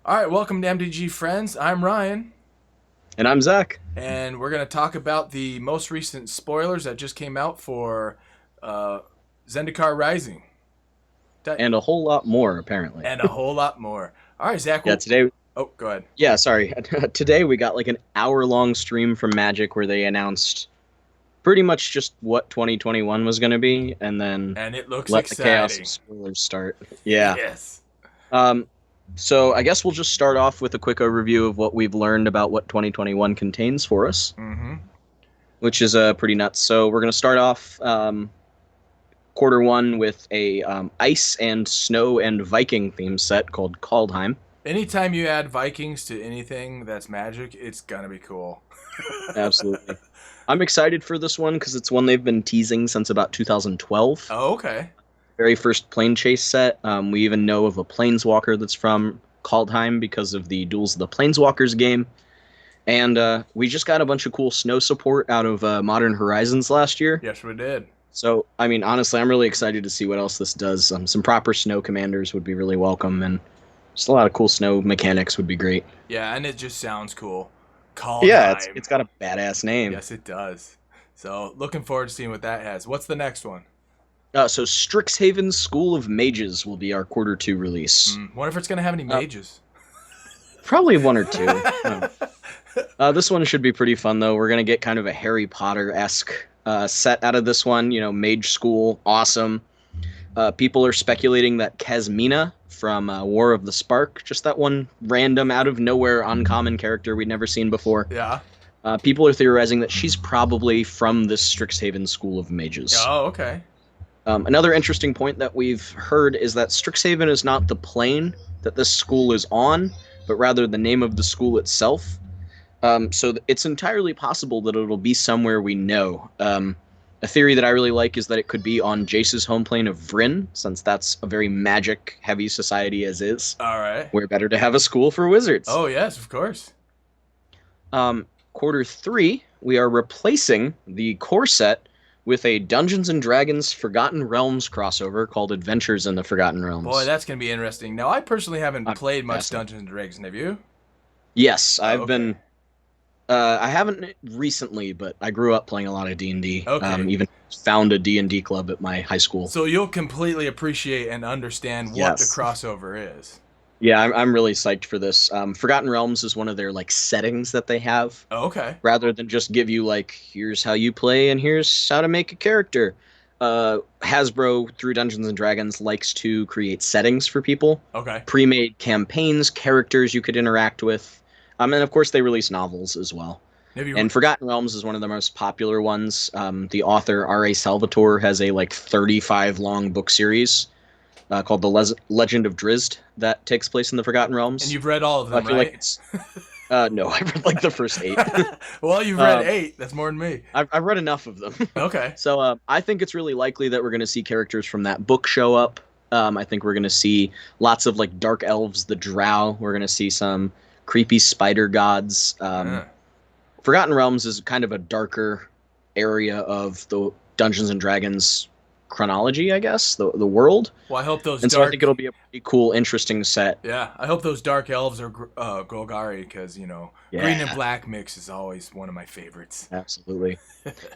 All right, welcome to MTG Friends. I'm Ryan, And I'm Zach. and we're going to talk about the most recent spoilers that just came out for uh, Zendikar Rising, And a whole lot more, apparently. and a whole lot more. All right, Zach. Yeah, today, Oh, go ahead. yeah, sorry. Today we got like an hour-long stream from Magic where they announced pretty much just what 2021 was going to be and then And it looks let the chaos of exciting. spoilers start. Yeah. Yes. Um, so I guess we'll just start off with a quick overview of what we've learned about what 2021 contains for us, Mm-hmm. which is pretty nuts. So we're going to start off quarter one with a ice and snow and Viking theme set called Kaldheim. Anytime you add Vikings to anything that's Magic, it's gonna be cool. Absolutely. I'm excited for this one because it's one they've been teasing since about 2012. Oh, okay. Very first plane chase set. We even know of a planeswalker that's from Kaldheim because of the Duels of the Planeswalkers game. And we just got a bunch of cool snow support out of Modern Horizons last year. Yes, we did. So, I mean, honestly, I'm really excited to see what else this does. Some proper snow commanders would be really welcome, and just a lot of cool snow mechanics would be great. Yeah, and it just sounds cool. Yeah, Kaldheim. it's got a badass name. Yes, it does. So, looking forward to seeing what that has. What's the next one? So Strixhaven School of Mages will be our quarter two release. Wonder if it's gonna have any Uh, mages. Probably one or two. This one should be pretty fun though. We're gonna get kind of a Harry Potter-esque set out of this one. You know, Mage School, awesome. People are speculating that Kasmina from War of the Spark, just that one random, out of nowhere, uncommon character we'd never seen before. Yeah. People are theorizing that she's probably from this Strixhaven School of Mages. Oh, okay. Another interesting point that we've heard is that Strixhaven is not the plane that this school is on, but rather the name of the school itself. It's entirely possible that it'll be somewhere we know. A theory that I really like is that it could be on Jace's home plane of Vryn, since that's a very magic-heavy society as is. All right. Where better to have a school for wizards? Oh, yes, of course. Quarter three, we are replacing the core set with a Dungeons and Dragons Forgotten Realms crossover called Adventures in the Forgotten Boy, Realms. that's gonna be interesting. Now, I personally haven't I'm played much fascinated. Dungeons and Dragons. Have you? Yes, Oh, I've okay. been. I haven't recently, but I grew up playing a lot of D&D. Okay. Even found a D&D club at my high school. So you'll completely appreciate and understand what the Yes. crossover is. Yeah, I'm really psyched for this. Forgotten Realms is one of their like settings that they have, Oh, okay. rather than just give you like here's how you play and here's how to make a character. Hasbro through Dungeons and Dragons likes to create settings for people, Okay. pre-made campaigns, characters you could interact with, and of course they release novels as well. Have you? And Forgotten Realms is one of the most popular ones. The author R.A. Salvatore has a like 35 long book series called The Legend of Drizzt that takes place in the Forgotten And Realms. you've read all of I them, feel like right? it's no, I read like the first eight. Well, you've read um, 8. That's more than me. I've read enough of them. Okay. So I think it's really likely that we're going to see characters from that book show up. I think we're going to see lots of like dark elves, the Drow. We're going to see some creepy spider gods. Yeah. Forgotten Realms is kind of a darker area of the Dungeons and Dragons chronology, I guess, the world. Well, I hope those And so I dark. think it'll be a pretty cool, interesting set. Yeah, I hope those dark elves are Golgari because green and Yeah, black mix is always one of my favorites. absolutely.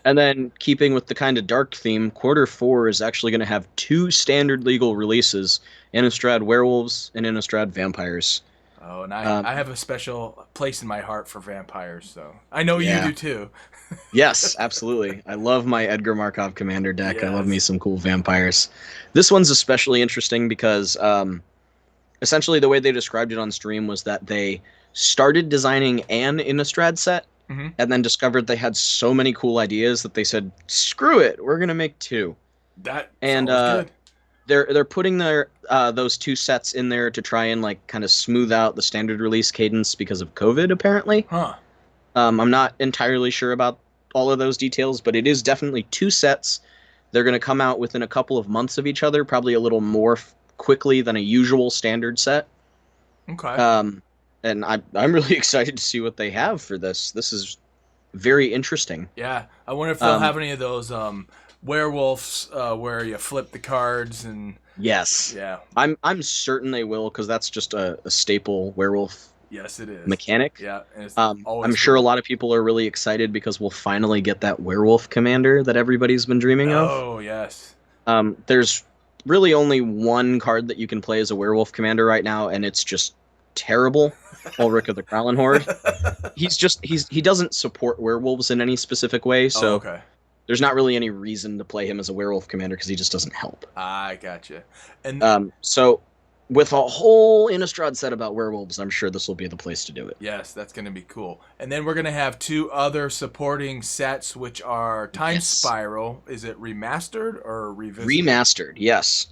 And then keeping with the kind of dark theme, quarter four is actually going to have two standard legal releases: Innistrad Werewolves and Innistrad Vampires. Oh, and I Um, have a special place in my heart for vampires, so I know you yeah. do too. Yes, absolutely. I love my Edgar Markov Commander deck. I love me Yes. some cool vampires. This one's especially interesting because essentially the way they described it on stream was that they started designing an Innistrad set Hmm. and then discovered they had so many cool ideas that they said, "Screw it, we're gonna make two." That's And always good. they're putting their those two sets in there to try and like kind of smooth out the standard release cadence because of COVID, apparently. Huh. I'm not entirely sure about all of those details, but it is definitely two sets. They're going to come out within a couple of months of each other, probably a little more quickly than a usual standard set. Okay. And I'm really excited to see what they have for this. This is very interesting. Yeah. I wonder if they'll Um, have any of those Werewolves, where you flip the cards and Yes. yeah, I'm certain they will, because that's just a staple werewolf yes, it is. mechanic. Yeah, and it's I'm always sure a cool. lot of people are really excited because we'll finally get that werewolf commander that everybody's been dreaming of. Oh yes. There's really only one card that you can play as a werewolf commander right now, and it's just terrible. Ulrich of the Growling Horde. He doesn't support werewolves in any specific way, Oh, so okay. there's not really any reason to play him as a werewolf commander because he just doesn't help. I gotcha. And So with a whole Innistrad set about werewolves, I'm sure this will be the place to do it. yes, that's going to be cool. And then we're going to have two other supporting sets, which are Time Yes. Spiral. Is it remastered or revisited? Remastered, yes.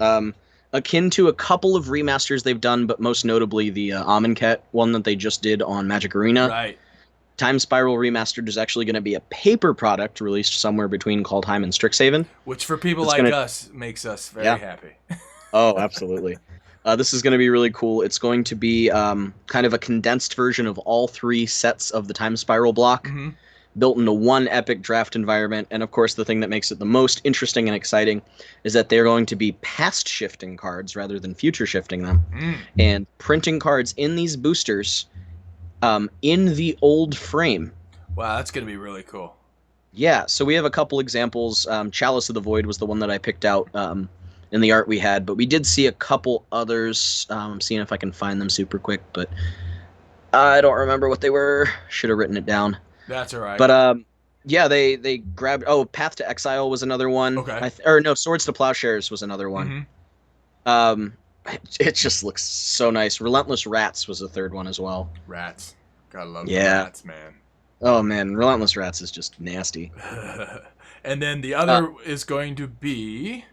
Akin to a couple of remasters they've done, but most notably the Amonkhet one that they just did on Magic Arena. Right. Time Spiral Remastered is actually going to be a paper product released somewhere between Kaldheim and Strixhaven. Which for people It's like gonna- us makes us very Yeah. happy. Oh, absolutely. This is going to be really cool. It's going to be kind of a condensed version of all three sets of the Time Spiral block, hmm built into one epic draft environment. And of course, the thing that makes it the most interesting and exciting is that they're going to be past shifting cards rather than future shifting them, and printing cards in these boosters in the old frame. Wow, that's going to be really cool. Yeah, so we have a couple examples. Chalice of the Void was the one that I picked out in the art we had, but we did see a couple others. I'm seeing if I can find them super quick, but I don't remember what they were. Should have written it down. That's all right. But yeah, they grabbed. Oh, Path to Exile was another one. Okay. Or no, Swords to Plowshares was another one. It just looks so nice. Relentless Rats was the third one as well. Rats. Gotta love Yeah. the rats, man. Oh man, Relentless Rats is just nasty. And then the other is going to be,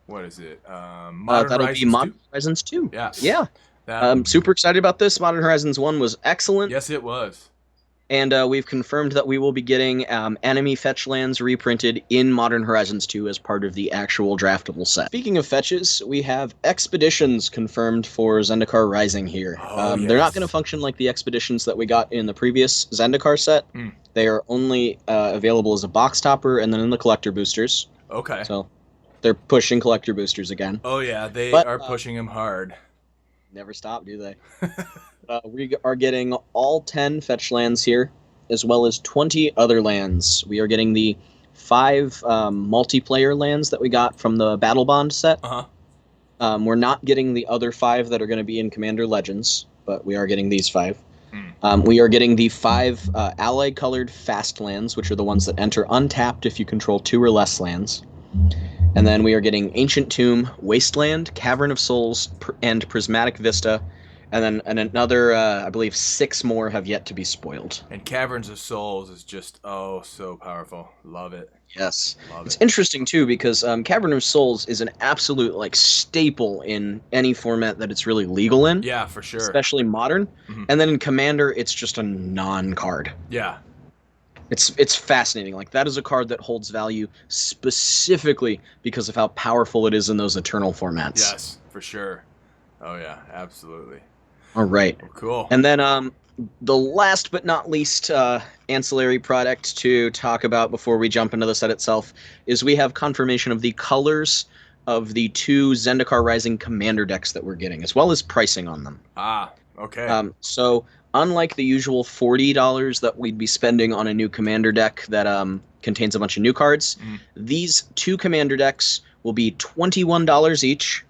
what is it? Modern That'll Horizons be Modern 2? Horizons 2. Yeah. Yeah. That, I'm super excited about this. Modern Horizons 1 was excellent. yes, it was. And we've confirmed that we will be getting enemy fetch lands reprinted in Modern Horizons 2 as part of the actual draftable set. Speaking of fetches, we have expeditions confirmed for Zendikar Rising here. Oh, They're not yes. going to function like the expeditions that we got in the previous Zendikar set. They are only available as a box topper and then in the collector boosters. Okay. So they're pushing collector boosters again. Oh, yeah, they But, are pushing him hard. Never stop, do they? We are getting all 10 fetch lands here, as well as 20 other lands. We are getting the 5 multiplayer lands that we got from the Battle Bond set. Uh-huh. We're not getting the other 5 that are going to be in Commander Legends, but we are getting these 5. We are getting the 5 ally-colored fast lands, which are the ones that enter untapped if you control 2 or less lands. And then we are getting Ancient Tomb, Wasteland, Cavern of Souls, and Prismatic Vista. And then another, I believe, 6 more have yet to be spoiled. And Caverns of Souls is just, oh, so powerful. Love it. Yes. Love It's it. interesting, too, because Cavern of Souls is an absolute, staple in any format that it's really legal in. Yeah, for sure. Especially Modern. Mhm. And then in Commander, it's just a non-card. Yeah. It's fascinating. That is a card that holds value specifically because of how powerful it is in those Eternal formats. Yes, for sure. Oh, yeah, absolutely. All right. Well, cool. And then the last but not least ancillary product to talk about before we jump into the set itself is we have confirmation of the colors of the 2 Zendikar Rising commander decks that we're getting, as well as pricing on them. Ah, okay. So unlike the usual $40 that we'd be spending on a new commander deck that contains a bunch of new cards, these 2 commander decks will be $21 each.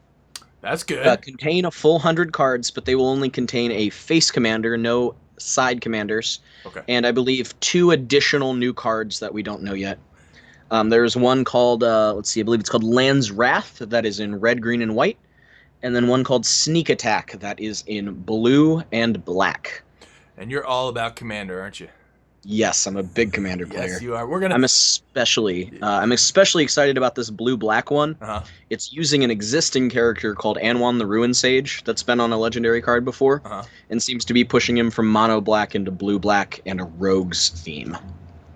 That's good. Contain a full 100 cards, but they will only contain a face commander, no side commanders. Okay. And I believe 2 additional new cards that we don't know yet. There's one called, let's see, I believe it's called Land's Wrath, that is in red, green, and white. And then one called Sneak Attack, that is in blue and black. And you're all about Commander, aren't you? Yes, I'm a big commander player. Yes, you are. We're gonna. I'm especially excited about this blue-black one. Uh-huh. It's using an existing character called Anwan the Ruin Sage that's been on a legendary card before, and seems to be pushing him from mono-black into blue-black and a rogues theme.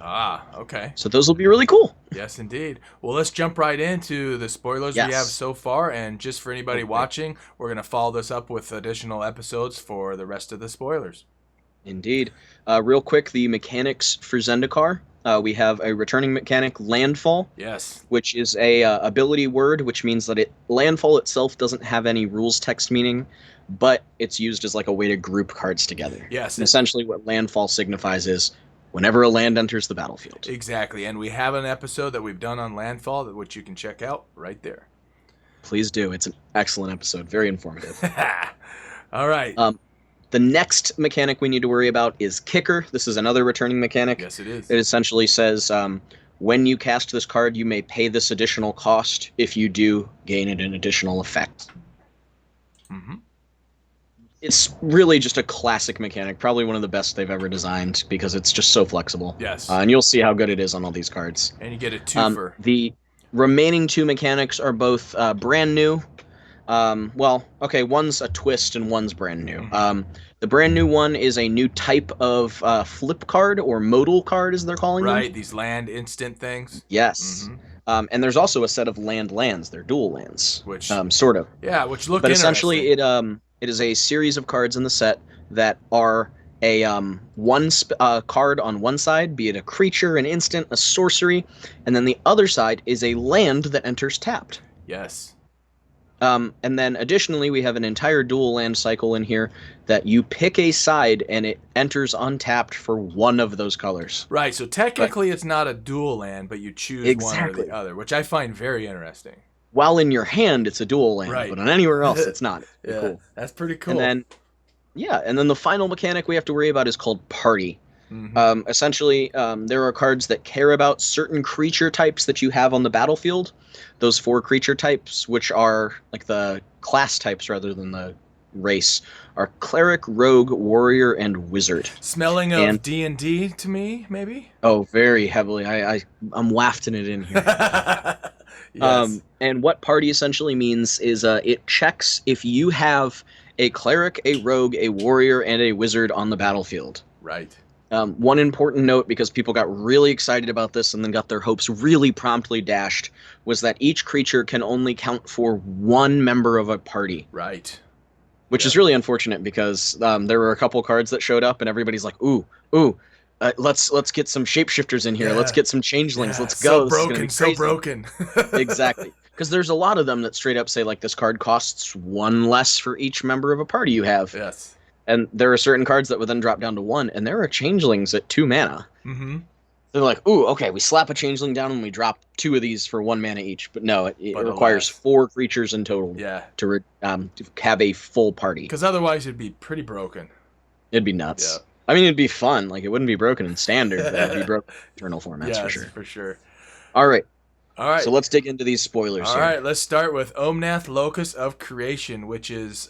Ah, okay. So those will be really cool. Yes, indeed. Well, let's jump right into the spoilers we have so far. And just for anybody watching, we're going to follow this up with additional episodes for the rest of the spoilers. Indeed. Real quick, the mechanics for Zendikar. We have a returning mechanic, Landfall, Yes. which is a ability word, which means that landfall itself doesn't have any rules text meaning, but it's used as like a way to group cards together. Yes. And essentially, what landfall signifies is whenever a land enters the battlefield. Exactly. And we have an episode that we've done on Landfall, which you can check out right there. Please do. It's an excellent episode. Very informative. All right. The next mechanic we need to worry about is Kicker. This is another returning mechanic. Yes, it is. It essentially says when you cast this card, you may pay this additional cost. If you do, gain an additional effect. Mm-hmm. It's really just a classic mechanic, probably one of the best they've ever designed because it's just so flexible. Yes. And you'll see how good it is on all these cards. And you get a twofer. The remaining two mechanics are both brand new. One's a twist and one's brand new. Mm-hmm. The brand new one is a new type of flip card or modal card, as they're calling them. Right, these land instant things. Yes. Mm-hmm. And there's also a set of lands. They're dual lands, which sort of. Yeah, which look. But interesting. essentially, it is a series of cards in the set that are a card on one side, be it a creature, an instant, a sorcery, and then the other side is a land that enters tapped. Yes. And then additionally, we have an entire dual land cycle in here that you pick a side and it enters untapped for one of those colors. Right, so technically it's not a dual land, but you choose one or the other, which I find very interesting. While in your hand, it's a dual land, right. But on anywhere else, it's not. Yeah, cool. That's pretty cool. And then the final mechanic we have to worry about is called Party. Mm-hmm. Essentially, there are cards that care about certain creature types that you have on the battlefield. Those 4 creature types, which are like the class types rather than the race, are Cleric, Rogue, Warrior, and Wizard. Smelling of D&D to me, maybe? Oh, very heavily. I'm wafting it in here. Yes. And what Party essentially means is it checks if you have a Cleric, a Rogue, a Warrior, and a Wizard on the battlefield. Right. One important note, because people got really excited about this and then got their hopes really promptly dashed, was that each creature can only count for one member of a party. Right. Which is really unfortunate because there were a couple cards that showed up and everybody's like, ooh, let's get some shapeshifters in here. Let's get some changelings. Let's go. So broken. Exactly. Because there's a lot of them that straight up say, like, this card costs 1 less for each member of a party you have. Yes. And there are certain cards that would then drop down to 1, and there are changelings at 2 mana. Mm-hmm. They're like, ooh, okay, we slap a changeling down and we drop 2 of these for 1 mana each. But no, it requires 4 creatures in total to have a full party. Because otherwise it'd be pretty broken. It'd be nuts. Yeah. I mean, it'd be fun. Like, it wouldn't be broken in standard, but it'd be broken in eternal formats for sure. All right. So let's dig into these spoilers here. All right, let's start with Omnath, Locus of Creation, which is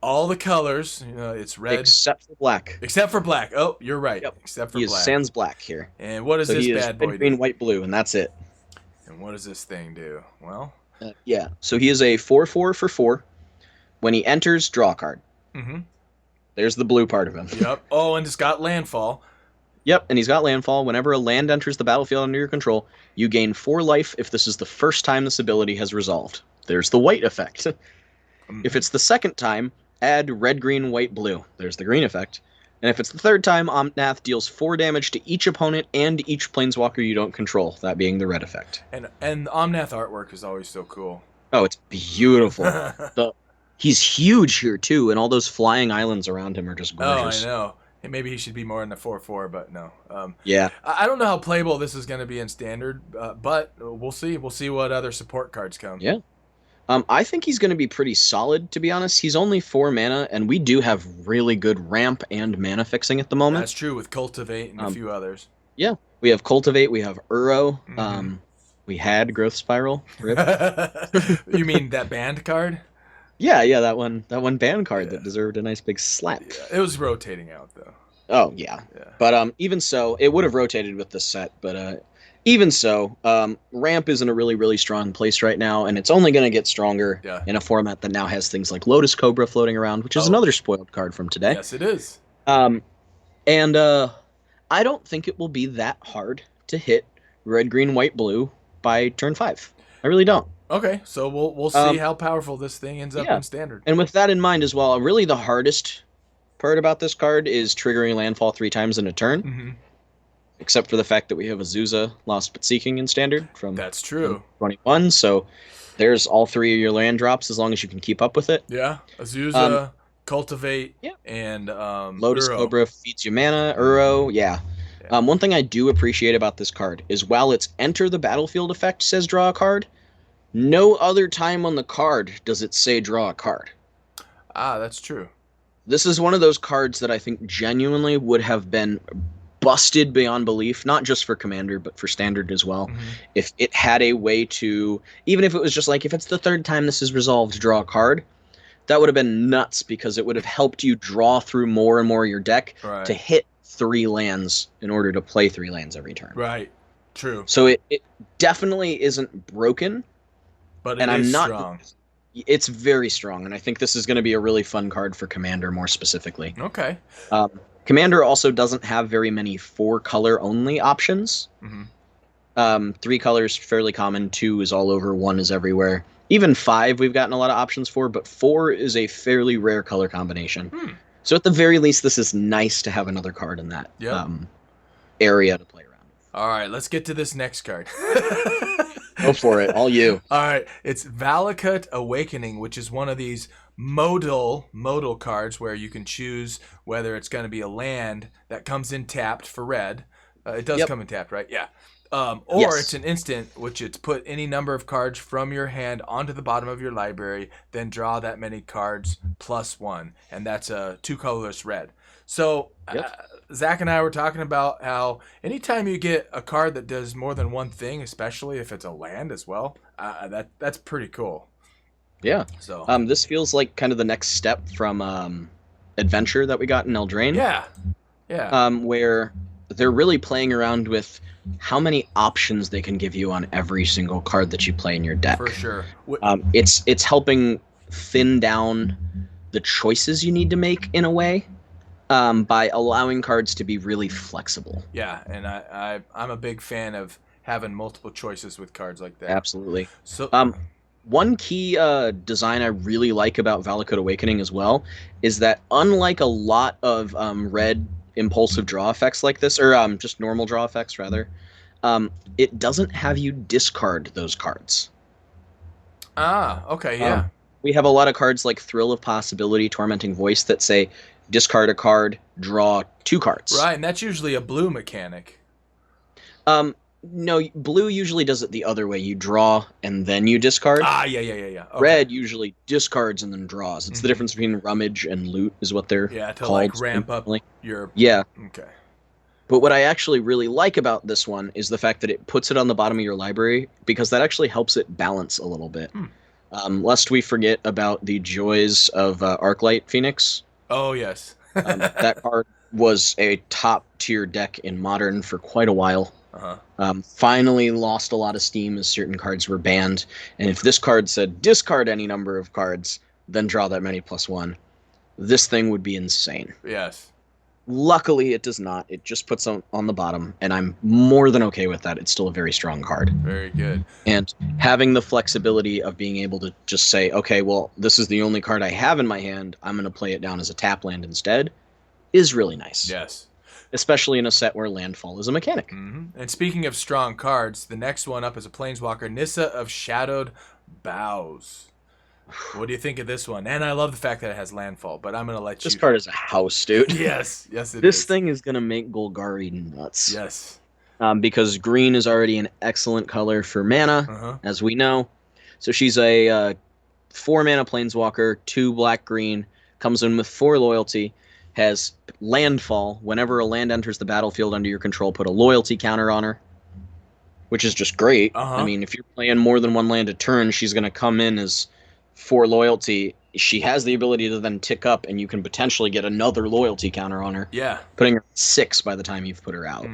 all the colors. It's red. Except for black. Except for black. Oh, you're right. Yep. Except for he black. Is sans black here. And what does this bad boy do? Green, white, blue, and that's it. And what does this thing do? Well. So he is a 4/4 for 4. When he enters, draw a card. Mm-hmm. There's the blue part of him. Yep. Oh, and it's got landfall. Yep, and he's got landfall. Whenever a land enters the battlefield under your control, you gain 4 life if this is the first time this ability has resolved. There's the white effect. If it's the second time, add red, green, white, blue. There's the green effect. And if it's the third time, Omnath deals 4 damage to each opponent and each planeswalker you don't control, that being the red effect. And the Omnath artwork is always so cool. Oh, it's beautiful. He's huge here, too, and all those flying islands around him are just gorgeous. Oh, I know. And maybe he should be more in the 4/4, but no. Yeah. I don't know how playable this is going to be in Standard, but we'll see. We'll see what other support cards come. Yeah. I think he's going to be pretty solid, to be honest. He's only 4 mana, and we do have really good ramp and mana fixing at the moment. That's true, with Cultivate and a few others. Yeah. We have Cultivate, we have Uro, Mm-hmm. we had Growth Spiral. Rip. You mean that band card? Yeah, that one band card that deserved a nice big slap. Yeah, it was rotating out, though. Oh, yeah. But even so, it would have rotated with this set, but even so, ramp is in a really, really strong place right now, and it's only going to get stronger in a format that now has things like Lotus Cobra floating around, which is another spoiled card from today. Yes, it is. And I don't think it will be that hard to hit red, green, white, blue by turn 5. I really don't. Okay, so we'll see how powerful this thing ends up in Standard. And with that in mind as well, really the hardest part about this card is triggering landfall 3 times in a turn, Mm-hmm. except for the fact that we have Azusa, Lost but Seeking in Standard from That's true. 21, so there's all 3 of your land drops as long as you can keep up with it. Yeah, Um, Azusa, Cultivate, yeah. and Lotus Uro. Cobra feeds you mana, Uro, yeah. Yeah. One thing I do appreciate about this card is while its enter the battlefield effect says draw a card, no other time on the card does it say draw a card. Ah, that's true. This is one of those cards that I think genuinely would have been busted beyond belief, not just for Commander, but for Standard as well. Mm-hmm. If it had a way to, even if it was just like, if it's the 3rd time this is resolved, draw a card, that would have been nuts because it would have helped you draw through more and more of your deck Right. to hit 3 lands in order to play 3 lands every turn. Right. True. So it definitely isn't broken, But and it I'm is not. strong. It's very strong, and I think this is going to be a really fun card for Commander more specifically. Okay. Commander also doesn't have very many 4-color only options. Mm-hmm. 3 colors fairly common, 2 is all over, 1 is everywhere. Even 5 we've gotten a lot of options for, but 4 is a fairly rare color combination. So at the very least, this is nice to have another card in that area to play around. All right, let's get to this next card. Go for it, all you. All right, it's Valakut Awakening, which is one of these modal cards where you can choose whether it's going to be a land that comes in tapped for red. It does come in tapped, right? Yeah. Or it's an instant, which it's put any number of cards from your hand onto the bottom of your library, then draw that many cards +1, and that's a 2 colorless red. So Zach and I were talking about how anytime you get a card that does more than one thing, especially if it's a land as well, that's pretty cool. Yeah. So this feels like kind of the next step from Adventure that we got in Eldraine. Yeah. Yeah. Where they're really playing around with how many options they can give you on every single card that you play in your deck. For sure. It's helping thin down the choices you need to make in a way. By allowing cards to be really flexible. Yeah, and I'm a big fan of having multiple choices with cards like that. Absolutely. So, one key design I really like about Valakut Awakening as well is that unlike a lot of red impulsive draw effects like this, or just normal draw effects rather, it doesn't have you discard those cards. Okay, yeah. We have a lot of cards like Thrill of Possibility, Tormenting Voice that say discard a card, draw 2 cards. Right, and that's usually a blue mechanic. No, blue usually does it the other way. You draw and then you discard. Yeah. Okay. Red usually discards and then draws. It's the difference between rummage and loot is what they're to called. like ramp up your... Yeah. Okay. But what I actually really like about this one is the fact that it puts it on the bottom of your library, because that actually helps it balance a little bit. Lest we forget about the joys of Arclight Phoenix. Oh, yes. That card was a top-tier deck in Modern for quite a while. Finally lost a lot of steam as certain cards were banned. And if this card said discard any number of cards, then draw that many +1, this thing would be insane. Yes. Luckily, it does not. It just puts on the bottom, and I'm more than okay with that. It's still a very strong card. Very good. And having the flexibility of being able to just say, okay, well, this is the only card I have in my hand, I'm going to play it down as a tap land instead, is really nice. Yes. Especially in a set where landfall is a mechanic. And speaking of strong cards, the next one up is a Planeswalker, Nissa of Shadowed Boughs. What do you think of this one? And I love the fact that it has landfall, but I'm going to let you... This card is a house, dude. Yes, it is. This thing is going to make Golgari nuts. Yes. Because green is already an excellent color for mana, as we know. So she's a 4-mana Planeswalker, 2 black-green, comes in with 4 loyalty, has landfall. Whenever a land enters the battlefield under your control, put a loyalty counter on her, which is just great. I mean, if you're playing more than 1 land a turn, she's going to come in as 4 loyalty. She has the ability to then tick up, and you can potentially get another loyalty counter on her. Yeah. Putting her at 6 by the time you've put her out.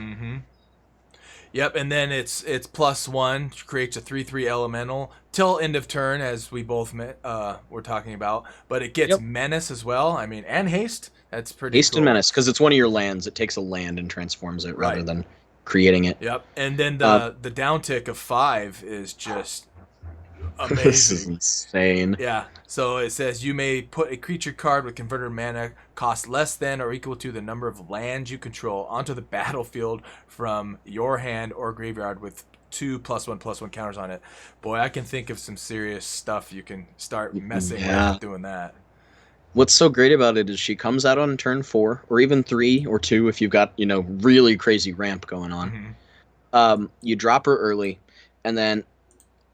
Yep, and then it's +1, creates a 3/3 elemental till end of turn, as we both were talking about. But it gets menace as well. I mean, and haste. That's pretty Haste cool. and menace, because it's one of your lands. It takes a land and transforms it rather than creating it. Yep, and then the downtick of 5 is just This is Amazing. insane. Yeah. So it says you may put a creature card with converted mana cost less than or equal to the number of lands you control onto the battlefield from your hand or graveyard with 2+1/+1 counters on it. Boy, I can think of some serious stuff you can start messing Yeah. with doing that. What's so great about it is she comes out on turn 4, or even 3 or 2 if you've got, really crazy ramp going on. Mm-hmm. You drop her early, and then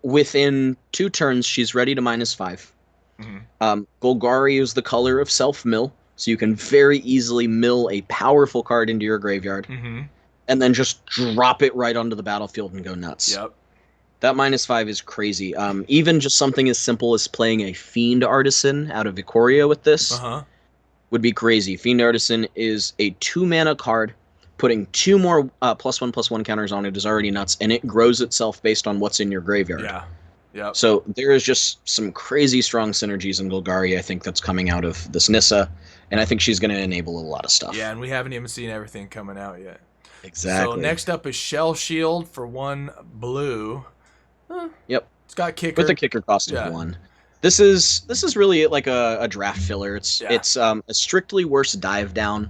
within 2 turns, she's ready to -5. Mm-hmm. Golgari is the color of self-mill, so you can very easily mill a powerful card into your graveyard, Mm-hmm. and then just drop it right onto the battlefield and go nuts. Yep. That -5 is crazy. Even just something as simple as playing a Fiend Artisan out of Ikoria with this Uh-huh. would be crazy. Fiend Artisan is a 2-mana card. Putting 2 more +1/+1 counters on it is already nuts, and it grows itself based on what's in your graveyard. Yeah. Yep. So there is just some crazy strong synergies in Golgari, I think, that's coming out of this Nissa, and I think she's going to enable a lot of stuff. Yeah, and we haven't even seen everything coming out yet. Exactly. So next up is Shell Shield for 1 blue. Yep. It's got kicker. With a kicker cost of 1. This is really like a draft filler. It's a strictly worse dive down.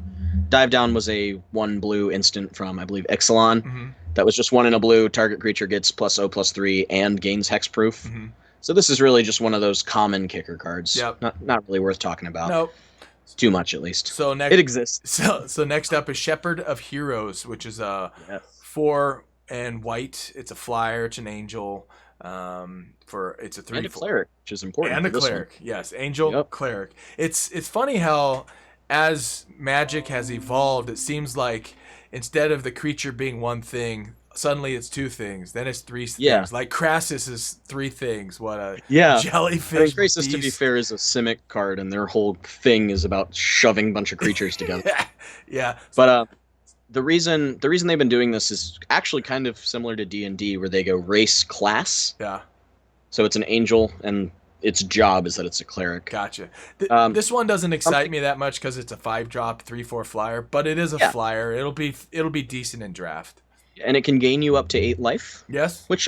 Dive down was a 1 blue instant from, I believe, Ixalan. Mm-hmm. That was just 1 in a blue. Target creature gets +0/+3 and gains hexproof. Mm-hmm. So this is really just one of those common kicker cards. Yep. Not really worth talking about. Nope. Too much, at least. So next, it exists. So next up is Shepherd of Heroes, which is a 4 and white. It's a flyer. It's an angel. It's a 3 and a cleric, which is important. And a cleric, yes, angel cleric. It's funny how as Magic has evolved, it seems like instead of the creature being one thing, suddenly it's 2 things. Then it's 3 things. Like Crassus is 3 things. What a jellyfish. I mean, Crassus, to be fair, is a Simic card, and their whole thing is about shoving a bunch of creatures together. Yeah. But the reason they've been doing this is actually kind of similar to D&D, where they go race class. Yeah. So it's an angel, and its job is that it's a cleric. Gotcha. This one doesn't excite me that much because it's a 5-drop 3/4 flyer, but it is a flyer. It'll be decent in draft. And it can gain you up to 8 life. Yes. Which,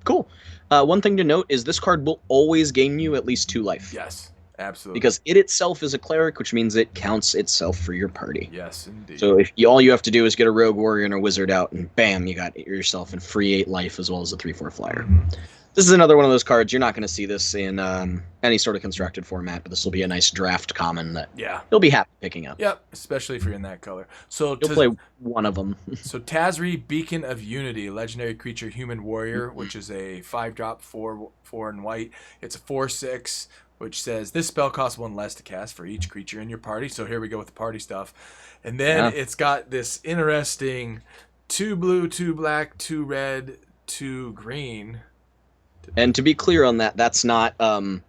cool. One thing to note is this card will always gain you at least 2 life. Yes, absolutely. Because it itself is a cleric, which means it counts itself for your party. Yes, indeed. So all you have to do is get a rogue warrior and a wizard out, and bam, you got yourself a free 8 life as well as a 3/4 flyer. Mm-hmm. This is another one of those cards. You're not going to see this in any sort of constructed format, but this will be a nice draft common that you'll be happy picking up. Yep, especially if you're in that color. So you'll play one of them. So Tazri, Beacon of Unity, legendary creature, human warrior, which is a 5-drop 4 and white. It's a 4/6, which says this spell costs 1 less to cast for each creature in your party. So here we go with the party stuff, and then it's got this interesting 2 blue, 2 black, 2 red, 2 green. And to be clear on that, that's not 12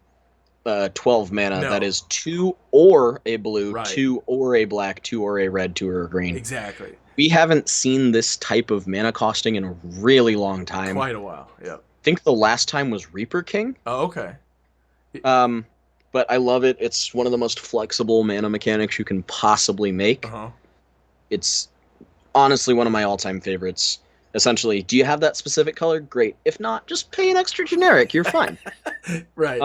mana. No. That is 2 or a blue, Right. 2 or a black, 2 or a red, 2 or a green. Exactly. We haven't seen this type of mana costing in a really long time. Quite a while. Yep. I think the last time was Reaper King. Oh, okay. But I love it. It's one of the most flexible mana mechanics you can possibly make. Uh-huh. It's honestly one of my all-time favorites. Essentially, do you have that specific color? Great. If not, just pay an extra generic. You're fine. Right.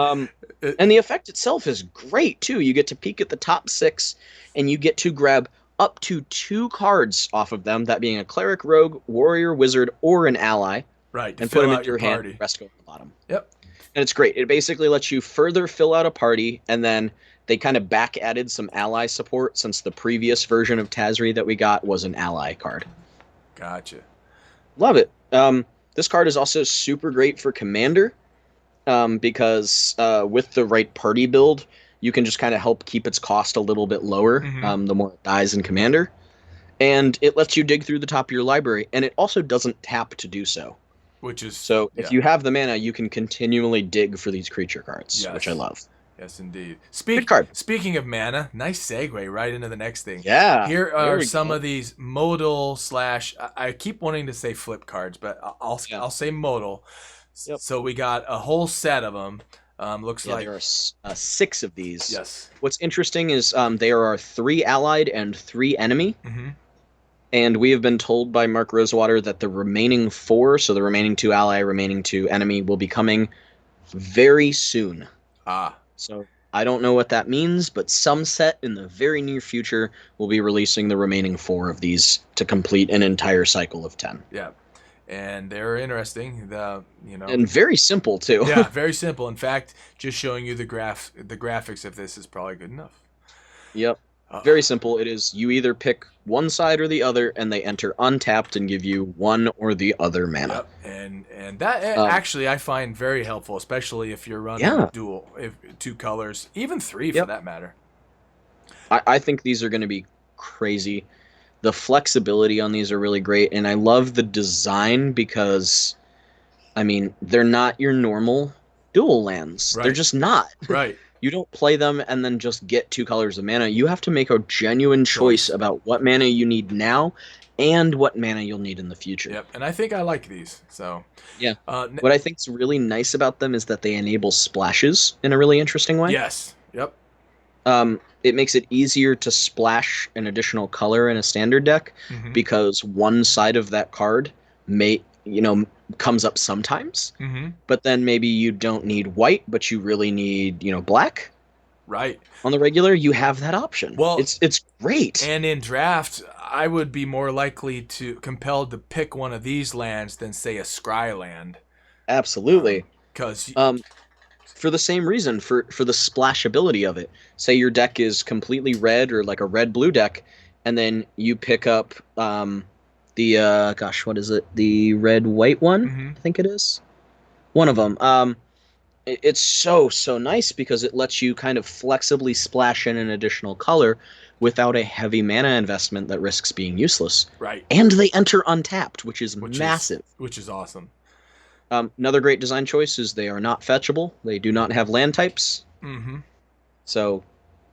And the effect itself is great, too. You get to peek at the top 6, and you get to grab up to 2 cards off of them, that being a cleric, rogue, warrior, wizard, or an ally. Right. And put them into your hand, and rest go at the bottom. Yep. And it's great. It basically lets you further fill out a party, and then they kind of back added some ally support since the previous version of Tazri that we got was an ally card. Gotcha. Love it. This card is also super great for Commander because with the right party build, you can just kind of help keep its cost a little bit lower the more it dies in Commander. And it lets you dig through the top of your library, and it also doesn't tap to do so. Which is so if you have the mana, you can continually dig for these creature cards, which I love. Yes, indeed. Good card. Speaking of mana, nice segue right into the next thing. Yeah. Here are some of these modal / I keep wanting to say flip cards, but I'll say modal. Yep. So we got a whole set of them. Looks like there are 6 of these. Yes. What's interesting is there are 3 allied and 3 enemy. Mm-hmm. And we have been told by Mark Rosewater that the remaining 4, so the remaining 2 ally, remaining 2 enemy, will be coming very soon. Ah, So I don't know what that means, but some set in the very near future will be releasing the remaining 4 of these to complete an entire cycle of 10. yeah. And they're interesting. And very simple too. Yeah, very simple. In fact, just showing you the graphics of this is probably good enough. Yep. Uh, Very simple. It is you either pick one side or the other, and they enter untapped and give you one or the other mana. Yep, and that Um, actually I find very helpful, especially if you're running yeah. dual, if 2 colors, even 3 for Yep. that matter. I think these are going to be crazy. The flexibility on these are really great, and I love the design because, I mean, they're not your normal dual lands. They're Right, just not. right. You don't play them and then just get 2 colors of mana. You have to make a genuine choice Choice. about what mana you need now and what mana you'll need in the future. Yep, and I think I like these. So, Yeah. uh, What I think's really nice about them is that they enable splashes in a really interesting way. yes, yep, It makes it easier to splash an additional color in a standard deck mm-hmm, because one side of that card may, comes up sometimes, mm-hmm, but then maybe you don't need white, but you really need, black right. on the regular. You have that option. Well, It's great. and in draft, I would be more likely to compelled to pick one of these lands than say a scry land, Absolutely. because For the same reason, for the splashability of it. Say your deck is completely red or like a red blue deck, and then you pick up the gosh, what is it? The red white one, mm-hmm, I think it is. One of them. It's so nice because it lets you kind of flexibly splash in an additional color without a heavy mana investment that risks being useless. right, And they enter untapped, which is which massive. is awesome. Another great design choice is they are not fetchable. They do not have land types. Mm-hmm. So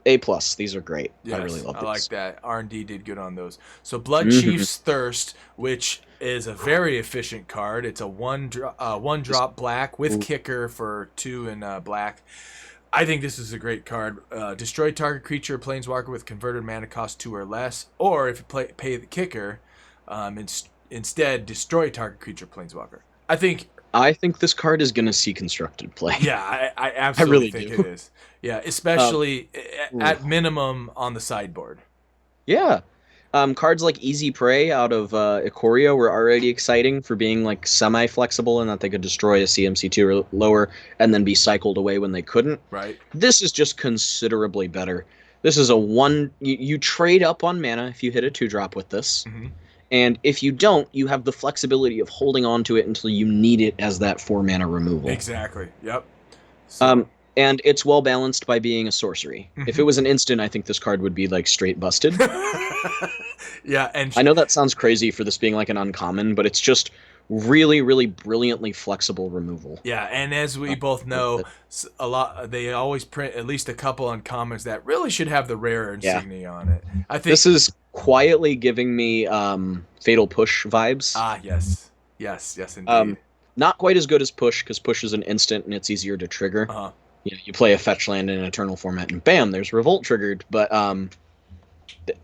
A plus, these are great. I really Yes, love I these. like that. R&D did good on those. So Blood Mhm. Chief's Thirst, which is a very efficient card. It's a one drop black with kicker for 2 and black. I think this is a great card. Destroy target creature, planeswalker with converted mana cost 2 or less, or if you pay the kicker, instead destroy target creature, planeswalker. I think this card is going to see constructed play. Yeah, I absolutely really think do. it is. Yeah, especially Ooh. at minimum on the sideboard. Yeah. Cards like Easy Prey out of Ikoria were already exciting for being like semi-flexible and that they could destroy a CMC2 or lower and then be cycled away when they couldn't. Right. This is just considerably better. This is a one you trade up on mana if you hit a 2-drop with this. Mm-hmm. And if you don't, you have the flexibility of holding on to it until you need it as that 4-mana removal. Exactly. Yep. So, And it's well balanced by being a sorcery. Mhm. If it was an instant, I think this card would be like straight busted. yeah, and I know that sounds crazy for this being like an uncommon, but it's just really brilliantly flexible removal. yeah, and as we both know, a lot they always print at least a couple uncommons that really should have the rare insignia on it. I think This is quietly giving me Fatal Push vibes. yes, indeed. Not quite as good as Push, because Push is an instant and it's easier to trigger. Uh-huh. You play a fetch land in an Eternal format, and bam, there's Revolt triggered. But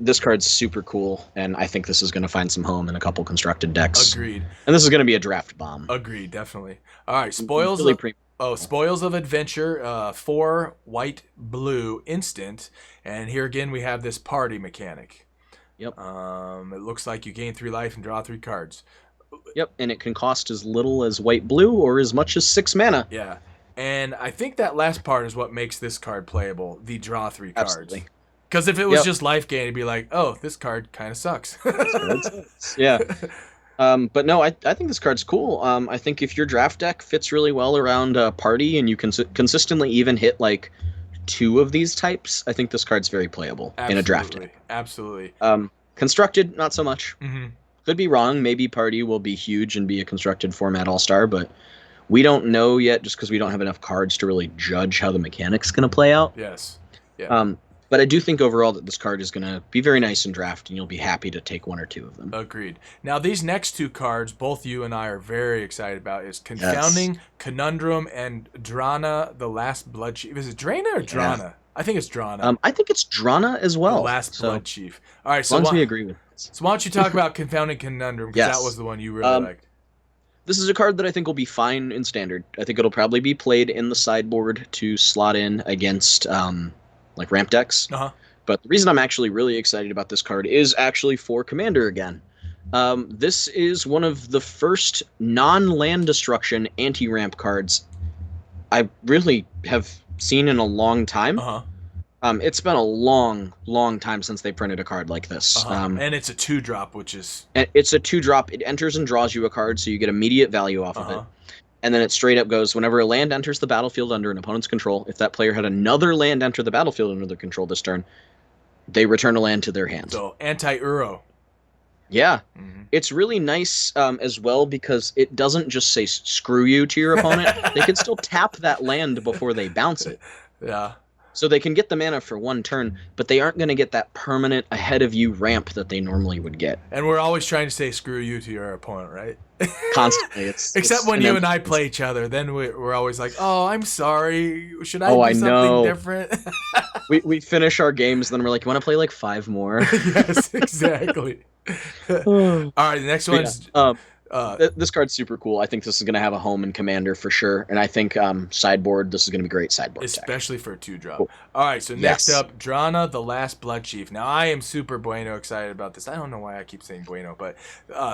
this card's super cool, and I think this is going to find some home in a couple constructed decks. Agreed. And this is going to be a draft bomb. Agreed, definitely. All right, Spoils Really Spoils of Adventure, 4 white blue instant, and here again we have this party mechanic. Yep. It looks like you gain 3 life and draw 3 cards. Yep, and it can cost as little as white blue or as much as 6 mana. Yeah. And I think that last part is what makes this card playable, the draw 3 cards. Absolutely. Because if it was just life gain, it'd be like, oh, this card kind of sucks. Yeah. But no, I think this card's cool. I think if your draft deck fits really well around party and you can consistently even hit like 2 of these types, I think this card's very playable in a draft deck. Absolutely. Constructed, not so much. Mm-hmm. Could be wrong. Maybe party will be huge and be a constructed format all-star, but we don't know yet just because we don't have enough cards to really judge how the mechanic's going to play out. Yes. Yeah. But I do think overall that this card is going to be very nice in draft, and you'll be happy to take 1 or 2 of them. Agreed. Now, these next 2 cards, both you and I are very excited about, is Confounding, Conundrum, and Drana, the Last Blood Chief. Is it Drana or Drana? Yeah. I think it's Drana. I think it's Drana as well. The Last Blood Chief. All right, as long as we agree with this. So why don't you talk about Confounding Conundrum, because that was the one you really liked. This is a card that I think will be fine in Standard. I think it'll probably be played in the sideboard to slot in against like ramp decks. Uh-huh. But the reason I'm actually really excited about this card is actually for Commander again. This is one of the first non-land destruction anti-ramp cards I really have seen in a long time. Uh-huh. It's been a long, long time since they printed a card like this. And it's a 2-drop, which is... It's a 2-drop. It enters and draws you a card, so you get immediate value off of it. And then it straight up goes, whenever a land enters the battlefield under an opponent's control, if that player had another land enter the battlefield under their control this turn, they return a land to their hand. So, anti-Uro. Yeah. It's really nice as well because it doesn't just say screw you to your opponent. They can still tap that land before they bounce it. Yeah. So they can get the mana for one turn, but they aren't going to get that permanent ahead of you ramp that they normally would get. And we're always trying to say screw you to your opponent, right? Constantly. Except when you and I play each other, then we're always like, oh, I'm sorry. Should I do something different? we finish our games, then we're like, you want to play like 5 more? Yes, exactly. All right, the next one's... this card's super cool. I think this is going to have a home in Commander for sure. And I think sideboard, this is going to be great sideboard. Especially for a 2-drop. Cool. All right, so next up, Drana, the Last Blood Chief. Now, I am super bueno excited about this. I don't know why I keep saying bueno, but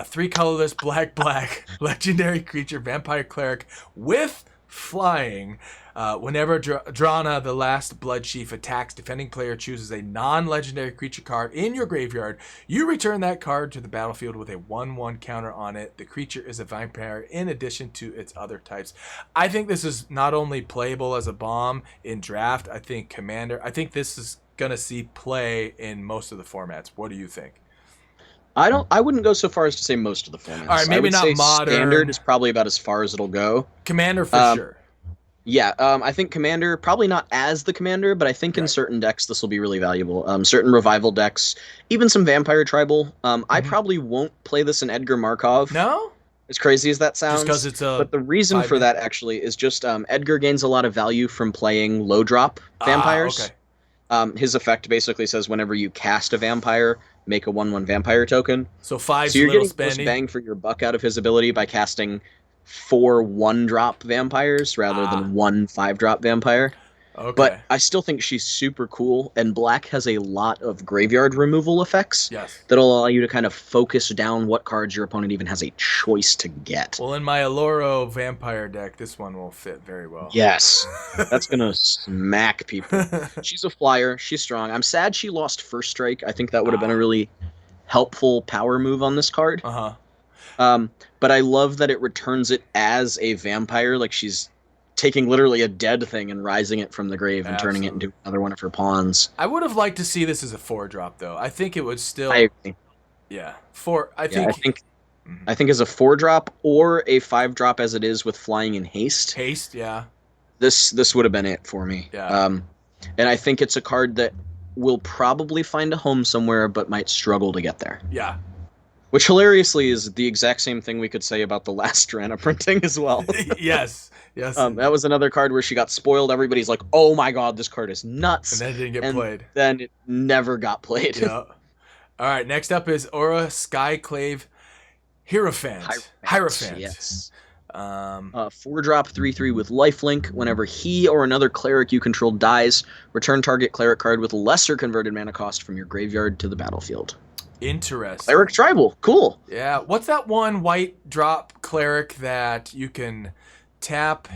3 colorless, black, legendary creature, vampire cleric with flying. Whenever Drana, the Last Blood Chief, attacks, defending player chooses a non-legendary creature card in your graveyard. You return that card to the battlefield with a 1/1 counter on it. The creature is a vampire in addition to its other types. I think this is not only playable as a bomb in Draft, I think Commander. I think this is going to see play in most of the formats. What do you think? I wouldn't go so far as to say most of the formats. All right, maybe not Modern. Standard is probably about as far as it'll go. Commander for sure. Yeah, I think Commander, probably not as the Commander, but I think in certain decks this will be really valuable. Certain Revival decks, even some Vampire Tribal. I probably won't play this in Edgar Markov. No? As crazy as that sounds. Just because it's a... But the reason for that, actually, is just Edgar gains a lot of value from playing low-drop vampires. Okay. His effect basically says whenever you cast a vampire, make a 1/1 vampire token. So 5's so you're little getting spendy. Most bang for your buck out of his ability by casting 4 1-drop vampires rather than 1 5-drop vampire. Okay. But I still think she's super cool, and black has a lot of graveyard removal effects that'll allow you to kind of focus down what cards your opponent even has a choice to get. Well, in my Aloro vampire deck, this one will fit very well. Yes. That's going to smack people. She's a flyer. She's strong. I'm sad she lost First Strike. I think that would have been a really helpful power move on this card. But I love that it returns it as a vampire, like she's taking literally a dead thing and rising it from the grave and turning it into another one of her pawns. I would have liked to see this as a 4-drop, though. I think it would still... I agree. Yeah. I think as a 4-drop or a 5-drop as it is with flying in haste. Haste, yeah. This would have been it for me. Yeah. And I think it's a card that will probably find a home somewhere but might struggle to get there. Yeah. Which hilariously is the exact same thing we could say about the last Drana printing as well. Yes. That was another card where she got spoiled. Everybody's like, oh my god, this card is nuts. And then it didn't get played. Then it never got played. Yeah. All right, next up is Aura Skyclave Hierophant. Hierophant. Yes. 4-drop 3/3 with lifelink. Whenever he or another cleric you control dies, return target cleric card with lesser converted mana cost from your graveyard to the battlefield. Interesting. Cleric Tribal. Cool. Yeah. What's that one white drop cleric that you can tap?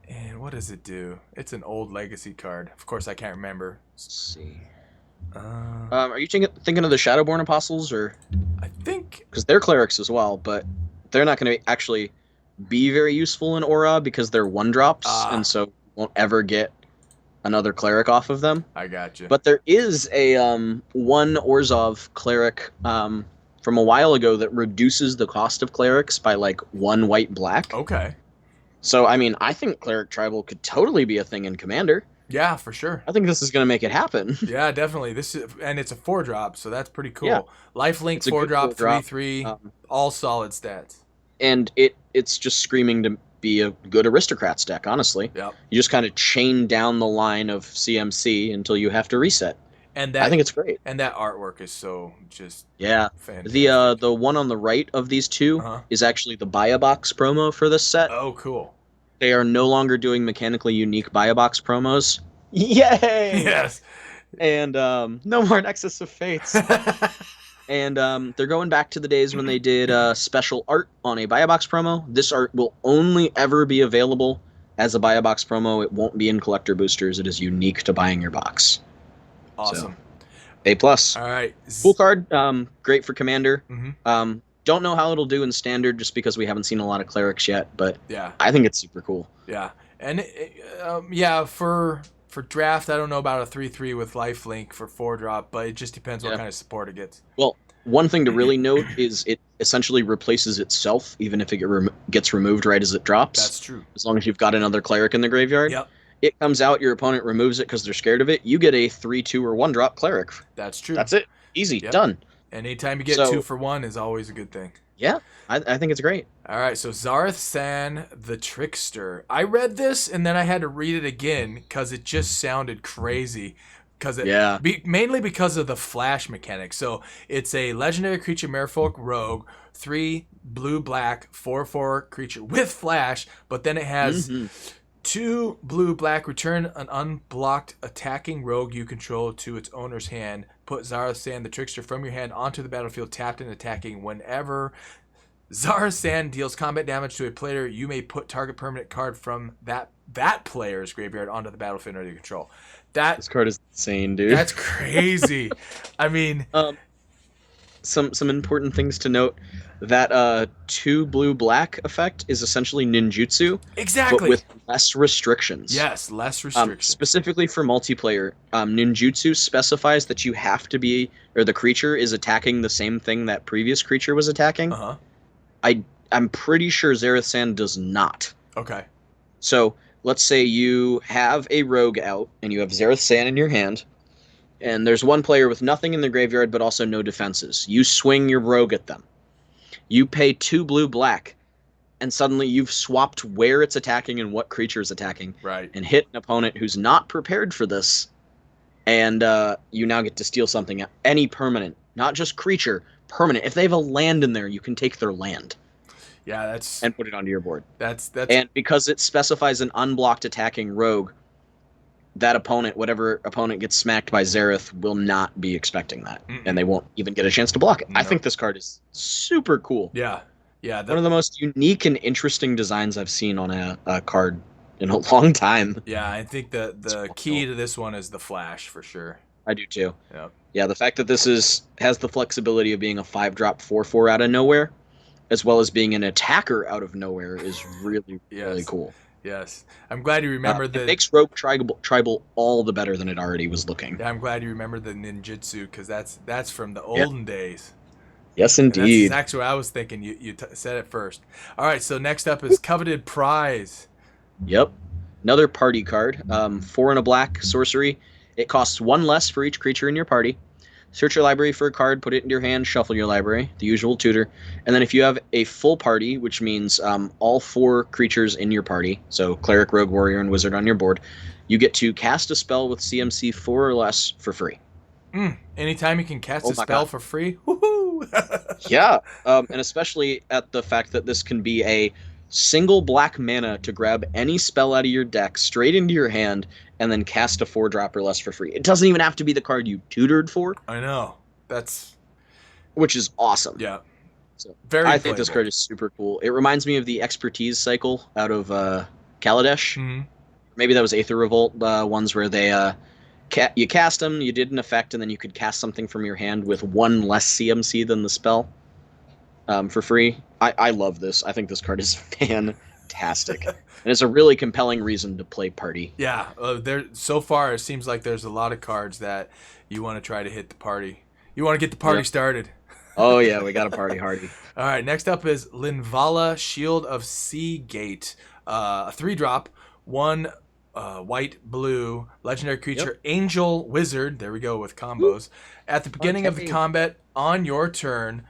And what does it do? It's an old legacy card. Of course, I can't remember. Let's see. Are you thinking of the Shadowborn Apostles, or? I think... Because they're clerics as well, but they're not going to actually be very useful in Aura because they're 1-drops, and so won't ever get another cleric off of them. I got you. But there is a 1 Orzhov cleric from a while ago that reduces the cost of clerics by like 1 white-black. Okay. So, I mean, I think Cleric Tribal could totally be a thing in Commander. Yeah, for sure. I think this is going to make it happen. Yeah, definitely. And it's a 4-drop, so that's pretty cool. Yeah. Lifelink 4-drop, 3/3, all solid stats. And it's just screaming to be a good Aristocrats deck, honestly. Yep. You just kind of chain down the line of CMC until you have to reset. And I that think it's great. and that artwork is so just Yeah. fantastic. The one on the right of these two Uh-huh. is actually the Buy a Box promo for this set. Oh, cool. They are no longer doing mechanically unique Buy a Box promos. Yay! Yes. And no more Nexus of Fates. And they're going back to the days when they did special art on a Buy a Box promo. This art will only ever be available as a Buy a Box promo. It won't be in collector boosters. It is unique to buying your box. So Awesome. A plus. All right. Cool card. Great for commander. Mm-hmm. Don't know how it'll do in standard just because we haven't seen a lot of clerics yet, but Yeah. I think it's super cool. Yeah. And yeah, for draft, I don't know about a 3/3 with lifelink for 4-drop, but it just depends what kind of support it gets. Well, one thing to really note is it essentially replaces itself, even if it gets removed right as it drops. That's true. As long as you've got another cleric in the graveyard. Yep. It comes out, your opponent removes it because they're scared of it. You get a 3/2 or 1-drop cleric. That's true. That's it. Easy. Yep. Done. And anytime you get 2 for 1 is always a good thing. Yeah, I think it's great. All right, so Zareth San the Trickster. I read this and then I had to read it again because it just sounded crazy. Mainly because of the flash mechanic. So it's a legendary creature, Merfolk Rogue, 3 blue-black, 4/4 creature with flash, but then it has 2 blue-black, return an unblocked attacking rogue you control to its owner's hand. Put Zareth San the Trickster from your hand onto the battlefield, tapped and attacking. Whenever Zareth San deals combat damage to a player, you may put target permanent card from that player's graveyard onto the battlefield under your control. This card is insane, dude. That's crazy. I mean, some important things to note. That 2 blue-black effect is essentially ninjutsu, exactly, but with less restrictions. Yes, less restrictions. Specifically for multiplayer, ninjutsu specifies that you have to be, or the creature is attacking the same thing that previous creature was attacking. Uh-huh. I'm pretty sure Zareth San does not. Okay. So let's say you have a rogue out, and you have Zareth San in your hand, and there's one player with nothing in the graveyard but also no defenses. You swing your rogue at them. You pay 2 blue-black, and suddenly you've swapped where it's attacking and what creature is attacking, right, and hit an opponent who's not prepared for this, and you now get to steal something. Any permanent, not just creature, permanent. If they have a land in there, you can take their land. Yeah, and put it onto your board. That's and because it specifies an unblocked attacking rogue, that opponent, whatever opponent gets smacked by Zareth, will not be expecting that, and they won't even get a chance to block it. No. I think this card is super cool. Yeah. One of the most unique and interesting designs I've seen on a card in a long time. Yeah, I think the key to this one is the flash for sure. I do too. Yep. Yeah, the fact that this has the flexibility of being a 5-drop 4/4 out of nowhere, as well as being an attacker out of nowhere, is really really cool. Yes. I'm glad you remembered that. It makes Rogue tribal all the better than it already was looking. Yeah, I'm glad you remembered the ninjutsu, because that's from the olden days. Yes, indeed. That's actually what I was thinking. You said it first. All right, so next up is Coveted Prize. Yep. Another party card. 4 and a black sorcery. It costs 1 less for each creature in your party. Search your library for a card, put it into your hand, shuffle your library, the usual tutor. And then if you have a full party, which means all 4 creatures in your party, so cleric, rogue, warrior, and wizard on your board, you get to cast a spell with CMC 4 or less for free. Anytime you can cast a spell for free? Woohoo! Yeah, and especially at the fact that this can be a single black mana to grab any spell out of your deck straight into your hand and then cast a 4-drop or less for free. It doesn't even have to be the card you tutored for. I know. Which is awesome. Yeah. So I think this card is super cool. It reminds me of the expertise cycle out of Kaladesh. Mm-hmm. Maybe that was Aether Revolt ones where they you cast them, you did an effect, and then you could cast something from your hand with 1 less CMC than the spell for free. I love this. I think this card is fantastic. And it's a really compelling reason to play party. Yeah, so far it seems like there's a lot of cards that you want to try to hit the party. You want to get the party started. Oh yeah, we got a party hardy. All right, next up is Linvala, Shield of Seagate. A 3-drop, 1 white, blue, legendary creature, angel, wizard. There we go with combos. At the beginning of the combat, on your turn,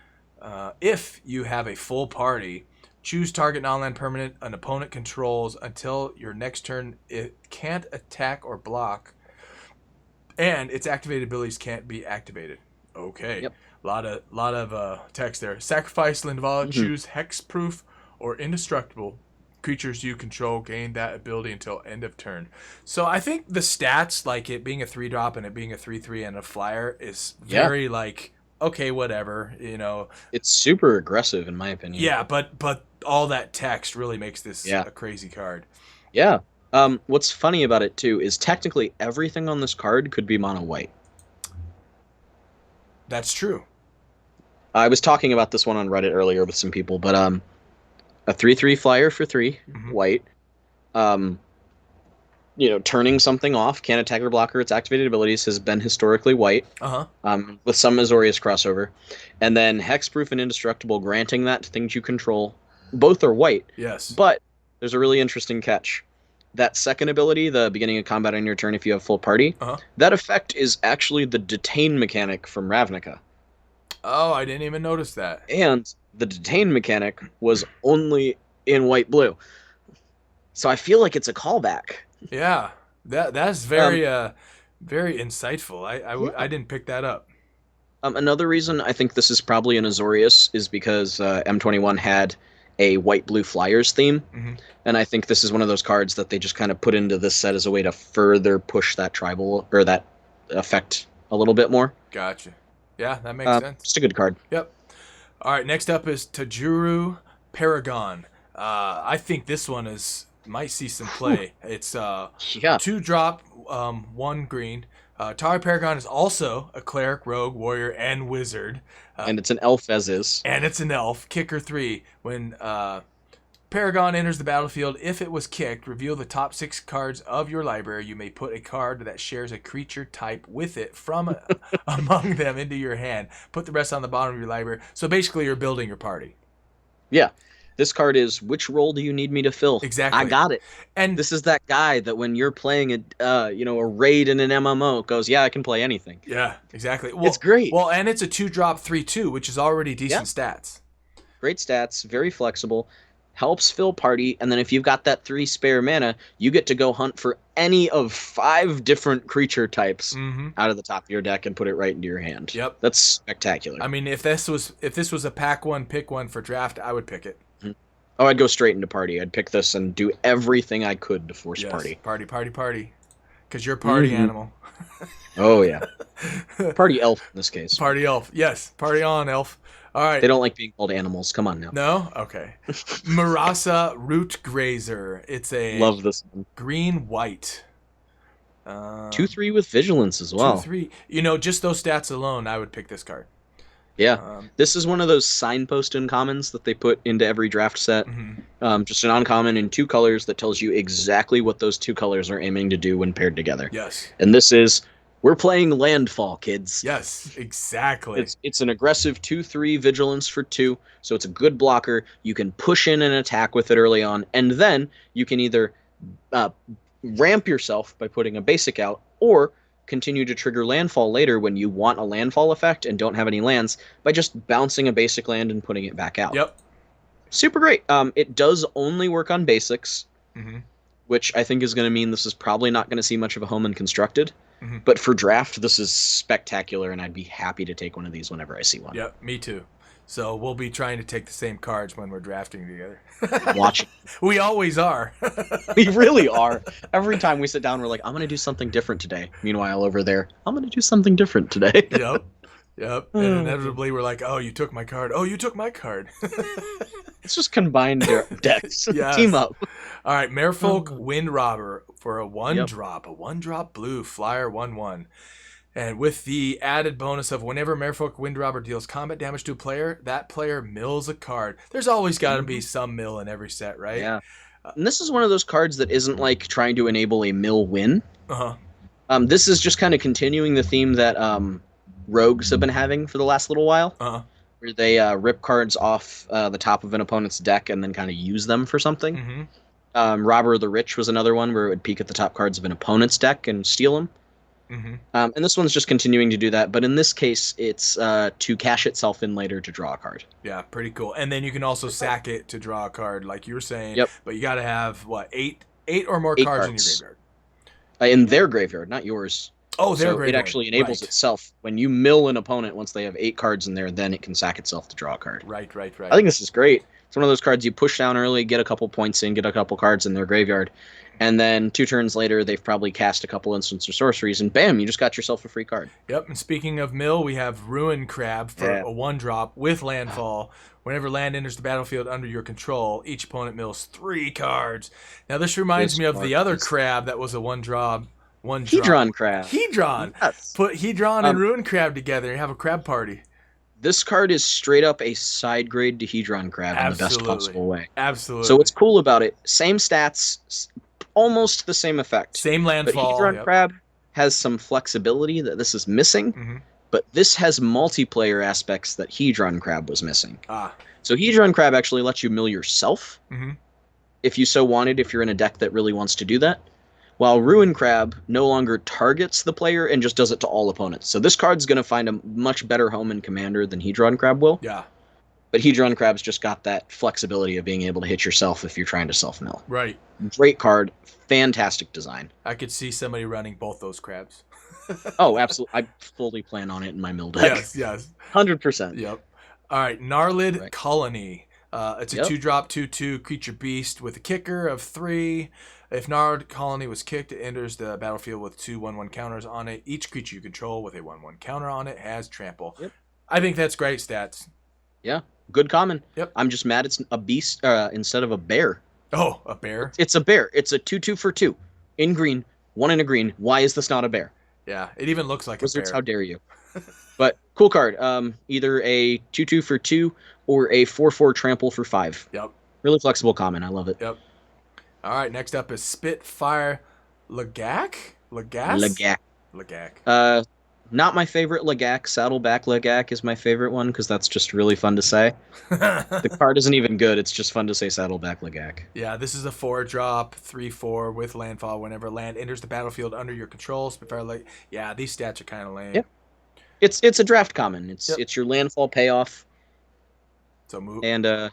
if you have a full party, choose target non-land permanent an opponent controls until your next turn. It can't attack or block And its activated abilities can't be activated. Okay. Yep. Lot of text there. Sacrifice Linvala, Hmm. choose hexproof or indestructible. Creatures you control gain that ability until end of turn. So I think the stats, like it being a 3-drop and it being a 3/3 and a flyer, is Yeah. very like, okay, whatever, you know. It's super aggressive in my opinion. Yeah, but all that text really makes this Yeah. a crazy card. Yeah. What's funny about it too is technically everything on this card could be mono white. That's true. I was talking about this one on Reddit earlier with some people, but a 3/3 flyer for 3 Mm-hmm. white. Um, turning something off, can't attack or block or its activated abilities has been historically white. Uh-huh. With some Azorius crossover, and then hexproof and indestructible, granting that to things you control. Both are white, Yes. but there's a really interesting catch. That second ability, the beginning of combat on your turn if you have full party, Uh-huh. that effect is actually the detain mechanic from Ravnica. Oh, I didn't even notice that. And the detain mechanic was only in white-blue. So I feel like it's a callback. Yeah. That's very very insightful. Yeah. I didn't pick that up. Another reason I think this is probably an Azorius is because M21 had a white-blue Flyers theme, Mm-hmm. and I think this is one of those cards that they just kind of put into this set as a way to further push that tribal or that effect a little bit more. Gotcha. Yeah, that makes sense. Just a good card. Yep. All right, next up is Tajuru Paragon. I think this one might see some play. It's Yeah. 2-drop, 1 green. Tara Paragon is also a cleric, rogue, warrior, and wizard. And it's an elf as is. And it's an elf. Kicker 3. When Paragon enters the battlefield, if it was kicked, reveal the top 6 cards of your library. You may put a card that shares a creature type with it from among them into your hand. Put the rest on the bottom of your library. So basically, you're building your party. Yeah. This card is, which role do you need me to fill? Exactly. I got it. And This is that guy that when you're playing a raid in an MMO goes, yeah, I can play anything. yeah, exactly. Well, It's great. Well, and it's a 2-drop 3/2, which is already decent stats. Great stats, very flexible, helps fill party, and then if you've got that 3 spare mana, you get to go hunt for any of 5 different creature types Mm-hmm. out of the top of your deck and put it right into your hand. Yep. That's spectacular. I mean, if this was a pack one, pick one for draft, I would pick it. Oh, I'd go straight into party. I'd pick this and do everything I could to force Yes. party. Party. Because you're a party Mhm. animal. Oh, yeah. Party elf in this case. Party elf. Yes. Party on, elf. All right. They don't like being called animals. Come on now. No? Okay. Marasa Root Grazer. It's a Love this one. green-white. 2/3 with vigilance as well. 2/3. Just those stats alone, I would pick this card. Yeah. This is one of those signpost uncommons that they put into every draft set. Mm-hmm. Just an uncommon in 2 colors that tells you exactly what those 2 colors are aiming to do when paired together. Yes. And this is, we're playing Landfall, kids. Yes, exactly. It's an aggressive 2/3 vigilance for 2, so it's a good blocker. You can push in and attack with it early on, and then you can either ramp yourself by putting a basic out, or continue to trigger landfall later when you want a landfall effect and don't have any lands by just bouncing a basic land and putting it back out. Yep. Super great. It does only work on basics, Mm-hmm. which I think is going to mean this is probably not going to see much of a home in constructed. Mm-hmm. But for draft, this is spectacular, and I'd be happy to take one of these whenever I see one. Yep, me too. So we'll be trying to take the same cards when we're drafting together. Watch it. We always are. We really are. Every time we sit down, we're like, I'm going to do something different today. Meanwhile, over there, I'm going to do something different today. Yep. And inevitably, we're like, oh, you took my card. Oh, you took my card. It's just combined decks. Yes. Team up. All right, Merfolk Wind Robber for a 1-drop. Yep. A 1-drop blue, flyer 1/1. And with the added bonus of whenever Merfolk Wind Robber deals combat damage to a player, that player mills a card. There's always got to be some mill in every set, right? Yeah. And this is one of those cards that isn't like trying to enable a mill win. Uh-huh. This is just kind of continuing the theme that rogues have been having for the last little while, Uh-huh. where they rip cards off the top of an opponent's deck and then kind of use them for something. Mm-hmm. Robber of the Rich was another one where it would peek at the top cards of an opponent's deck and steal them. Mm-hmm. And this one's just continuing to do that, but in this case, it's to cash itself in later to draw a card. Yeah, pretty cool. And then you can also sack it to draw a card, like you were saying. Yep. But you got to have, eight or more 8 cards in your cards. graveyard. In their graveyard, not yours. Oh, they're So great. it actually enables itself when you mill an opponent once they have 8 cards in there, then it can sack itself to draw a card. Right. I think this is great. It's one of those cards you push down early, get a couple points in, get a couple cards in their graveyard, and then 2 turns later they've probably cast a couple instants or sorceries, and bam, you just got yourself a free card. Yep. And speaking of mill, we have Ruin Crab for a 1-drop with landfall. Whenever land enters the battlefield under your control, each opponent mills 3 cards. Now this reminds me of the other crab that was a 1-drop. Hedron Crab. Hedron. Yes. Put Hedron and Ruin Crab together and have a crab party. This card is straight up a side grade to Hedron Crab in the best possible way. Absolutely. So what's cool about it, same stats, almost the same effect. Same landfall. But Hedron Crab has some flexibility that this is missing, but this has multiplayer aspects that Hedron Crab was missing. So Hedron Crab actually lets you mill yourself, if you so wanted, if you're in a deck that really wants to do that. While Ruin Crab no longer targets the player and just does it to all opponents. So this card's going to find a much better home in Commander than Hedron Crab will. Yeah. But Hedron Crab's just got that flexibility of being able to hit yourself if you're trying to self-mill. Right. Great card. Fantastic design. I could see somebody running both those crabs. Oh, absolutely. I fully plan on it in my mill deck. Yes. 100%. Yep. All right. Gnarlid Colony. It's a 2-drop, 2/2 creature beast with a kicker of 3. If Gnarlid Colony was kicked, it enters the battlefield with 2 1/1 counters on it. Each creature you control with a 1/1 counter on it has trample. Yep. I think that's great stats. Yeah. Good common. Yep. I'm just mad it's a beast instead of a bear. Oh, a bear? It's a bear. It's a 2/2 for 2. In green. 1 in a green. Why is this not a bear? Yeah, it even looks like Wizards, a bear. how dare you? But cool card. Either a 2/2 for 2 or a 4/4 trample for 5. Yep. Really flexible common. I love it. Yep. All right, next up is Spitfire Lagak? Lagak. Not my favorite Lagak. Saddleback Lagak is my favorite one because that's just really fun to say. The card isn't even good. It's just fun to say Saddleback Lagak. Yeah, this is a 4-drop, 3/4 with landfall. Whenever land enters the battlefield under your control, Spitfire yeah, these stats are kind of lame. Yeah. It's a draft common. It's your landfall payoff. So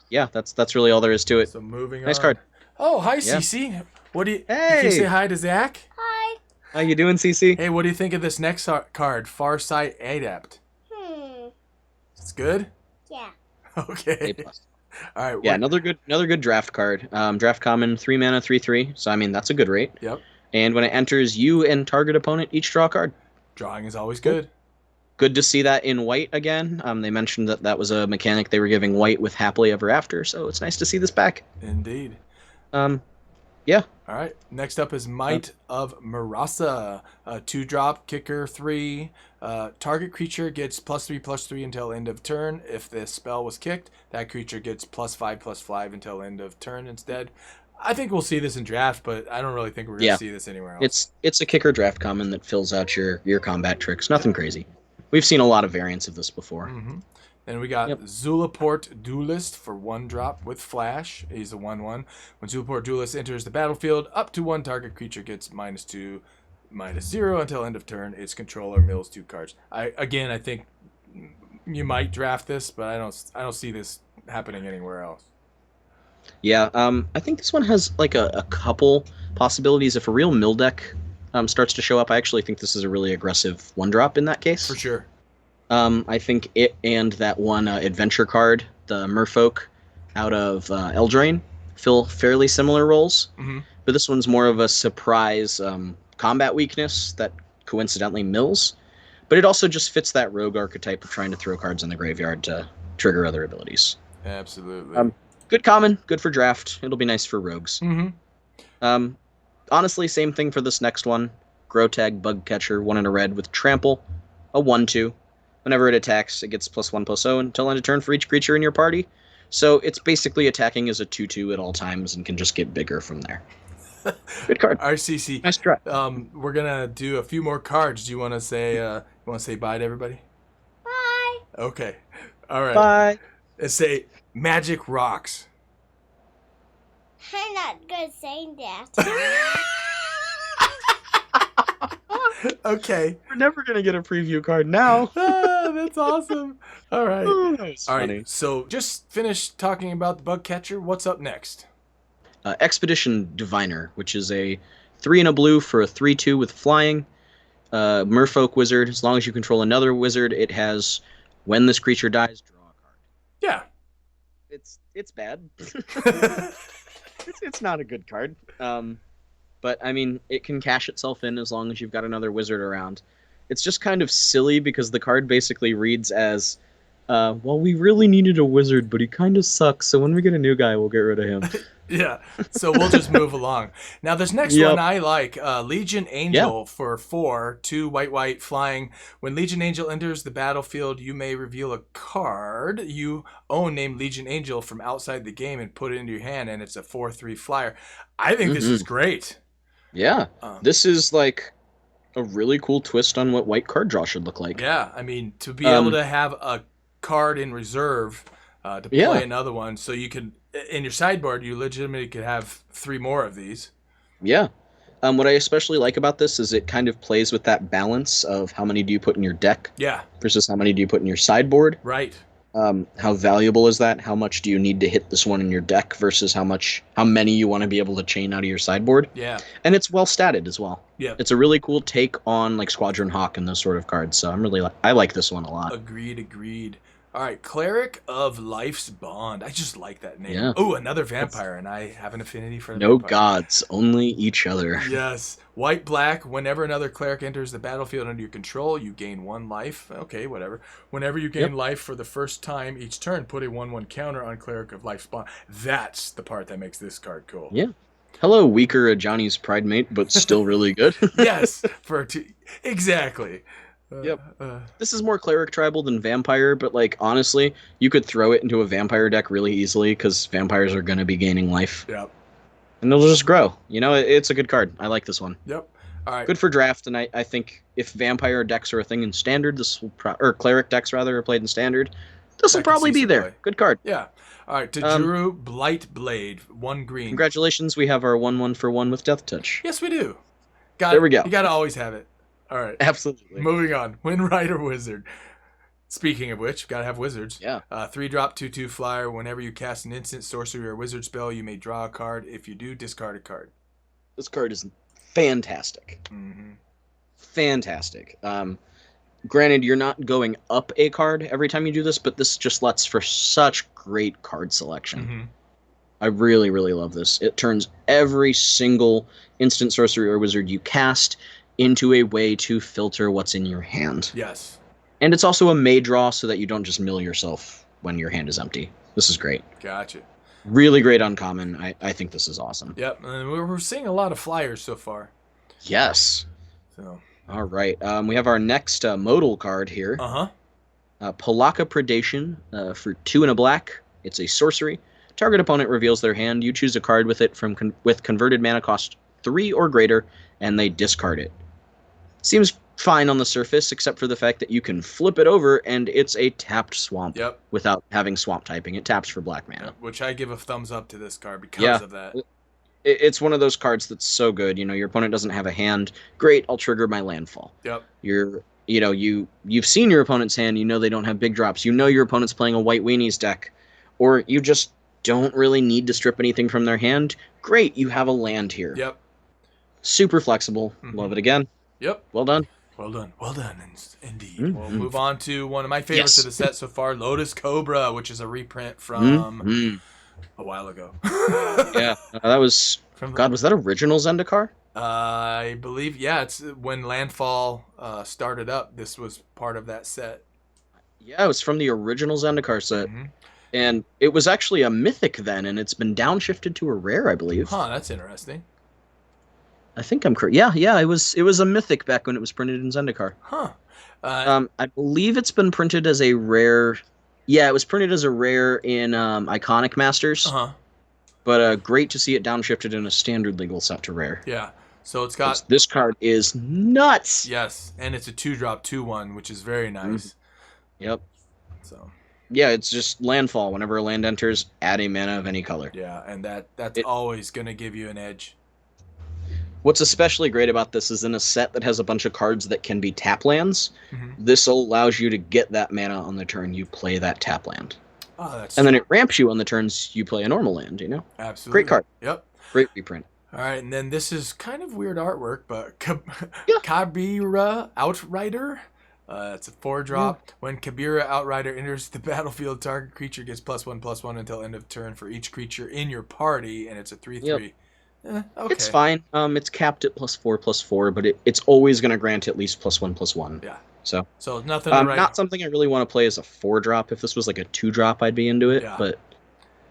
yeah, that's really all there is to it. So moving on. Nice card. Oh, hi, CC. What do you? Hey. Can you say hi to Zach? Hi. How you doing, CC? Hey, what do you think of this next card, Farsight Adept? It's good. Yeah. Okay. A+. All right. Yeah, another good draft card. Draft common, 3 mana, 3/3. So I mean that's a good rate. Yep. And when it enters, you and target opponent each draw a card. Drawing is always good. Good to see that in white again. They mentioned that was a mechanic they were giving white with Happily Ever After, so it's nice to see this back. Indeed. Yeah. All right. Next up is Might of Marasa. 2-drop, kicker 3. Target creature gets +3/+3 until end of turn. If the spell was kicked, that creature gets +5/+5 until end of turn instead. I think we'll see this in draft, but I don't really think we're going to see this anywhere else. It's a kicker draft common that fills out your combat tricks. Nothing crazy. We've seen a lot of variants of this before. Then we got Zulaport Duelist for 1-drop with Flash. He's a 1/1. When Zulaport Duelist enters the battlefield, up to 1 target creature gets -2, -0 until end of turn. Its controller mills 2 cards. I think you might draft this, but I don't see this happening anywhere else. Yeah, I think this one has like a couple possibilities. If a real mill deck starts to show up, I actually think this is a really aggressive 1-drop in that case. For sure. I think it and that one adventure card, the Merfolk out of Eldraine, fill fairly similar roles. But this one's more of a surprise combat weakness that coincidentally mills. But it also just fits that rogue archetype of trying to throw cards in the graveyard to trigger other abilities. Absolutely. Good common, good for draft. It'll be nice for rogues. Honestly, same thing for this next one. Grotag Bugcatcher, 1 in a red with trample, a 1/2. Whenever it attacks, it gets +1/+0 until end of turn for each creature in your party. So it's basically attacking as a 2/2 at all times and can just get bigger from there. Good card. RCC. Nice try. We're gonna do a few more cards. Do you want to say bye to everybody? Bye. Okay. All right. Bye. Let's say Magic Rocks. I'm not good saying that. Okay. We're never going to get a preview card now. That's awesome. All right. Oh, that was All funny. right. So just finished talking about the bug catcher. What's up next? Expedition Diviner, which is a 3 and a blue for a 3/2 with flying. Merfolk Wizard. As long as you control another wizard, it has when this creature dies, draw a card. Yeah. It's bad. It's not a good card. But I mean, it can cash itself in as long as you've got another wizard around. It's just kind of silly because the card basically reads as, well, we really needed a wizard, but he kind of sucks, so when we get a new guy, we'll get rid of him. Yeah, so we'll just move along. Now, this next one I like. Legion Angel for 4, 2 white, flying. When Legion Angel enters the battlefield, you may reveal a card you own named Legion Angel from outside the game and put it into your hand, and it's a 4/3 flyer. I think this is great. Yeah, this is like a really cool twist on what white card draw should look like. Yeah, I mean, to be able to have a card in reserve to play another one, so you can, in your sideboard, you legitimately could have 3 more of these. Yeah. What I especially like about this is it kind of plays with that balance of how many do you put in your deck versus how many do you put in your sideboard. Right. How valuable is that? How much do you need to hit this one in your deck versus how many you want to be able to chain out of your sideboard? Yeah. And it's well statted as well. Yeah. It's a really cool take on like Squadron Hawk and those sort of cards. So I like this one a lot. Agreed. All right, Cleric of Life's Bond. I just like that name. Yeah. Oh, another vampire, and I have an affinity for the No vampire. gods, only each other. Yes. White-black. Whenever another cleric enters the battlefield under your control, you gain 1 life. Okay, whatever. Whenever you gain life for the first time each turn, put a 1/1 counter on Cleric of Life's Bond. That's the part that makes this card cool. Yeah. Hello, weaker Johnny's Pride Mate, but still really good. Yes. Exactly. This is more cleric tribal than vampire, but like honestly, you could throw it into a vampire deck really easily because vampires are going to be gaining life. Yep. And they'll just grow. You know, it's a good card. I like this one. Yep. All right. Good for draft, and I think if vampire decks are a thing in standard, this will or cleric decks rather are played in standard, this will probably be there. Good card. Yeah. All right. Tajuru Blight Blade, 1 green. Congratulations, we have our 1/1 for 1 with Death Touch. Yes, we do. There we go. You got to always have it. All right. Absolutely. Moving on. Windrider Wizard. Speaking of which, gotta have wizards. Yeah. 3-drop, 2/2 flyer. Whenever you cast an instant, sorcery, or wizard spell, you may draw a card. If you do, discard a card. This card is fantastic. Mm-hmm. Fantastic. Granted, you're not going up a card every time you do this, but this just lets for such great card selection. Mm-hmm. I really, really love this. It turns every single instant, sorcery, or wizard you cast into a way to filter what's in your hand. Yes. And it's also a may draw so that you don't just mill yourself when your hand is empty. This is great. Gotcha. Really great uncommon. I think this is awesome. Yep. And we're seeing a lot of flyers so far. Yes. So. All right. We have our next Modal card here. Uh-huh. Palaka Predation for 2 and a black. It's a sorcery. Target opponent reveals their hand. You choose a card with it with converted mana cost 3 or greater, and they discard it. Seems fine on the surface, except for the fact that you can flip it over, and it's a tapped swamp without having swamp typing. It taps for black mana. Yep. Which I give a thumbs up to this card because of that. It's one of those cards that's so good. You know, your opponent doesn't have a hand. Great, I'll trigger my landfall. Yep. You've seen your opponent's hand. You know they don't have big drops. You know your opponent's playing a White Weenies deck, or you just don't really need to strip anything from their hand. Great, you have a land here. Yep. Super flexible. Mm-hmm. Love it again. Yep. Well done. Well done, indeed. Mm-hmm. We'll move on to one of my favorites of the set so far, Lotus Cobra, which is a reprint from a while ago. Yeah, that was... God, was that original Zendikar? I believe, it's when Landfall started up, this was part of that set. Yeah, it was from the original Zendikar set. Mm-hmm. And it was actually a mythic then, and it's been downshifted to a rare, I believe. Huh, that's interesting. I think I'm correct. Yeah, it was a mythic back when it was printed in Zendikar. Huh. I believe it's been printed as a rare. Yeah, it was printed as a rare in Iconic Masters. Uh-huh. But great to see it downshifted in a standard legal set to rare. Yeah. So it's got... This card is nuts! Yes, and it's a 2-drop 2/1, which is very nice. Mm-hmm. Yep. So... Yeah, it's just landfall. Whenever a land enters, add a mana of any color. Yeah, and that's always going to give you an edge. What's especially great about this is in a set that has a bunch of cards that can be tap lands, this allows you to get that mana on the turn you play that tap land. Oh, that's and then it ramps you on the turns you play a normal land, you know? Absolutely. Great card. Yep. Great reprint. All right, and then this is kind of weird artwork, but Yeah. Kabira Outrider. It's a 4-drop. When Kabira Outrider enters the battlefield, target creature gets +1/+1 until end of turn for each creature in your party, and it's a 3/3. Okay. It's fine. It's capped at +4/+4, but it's always going to grant at least +1/+1. Yeah. So nothing to write. Not something I really want to play as a 4-drop. If this was like a 2-drop, I'd be into it. Yeah. But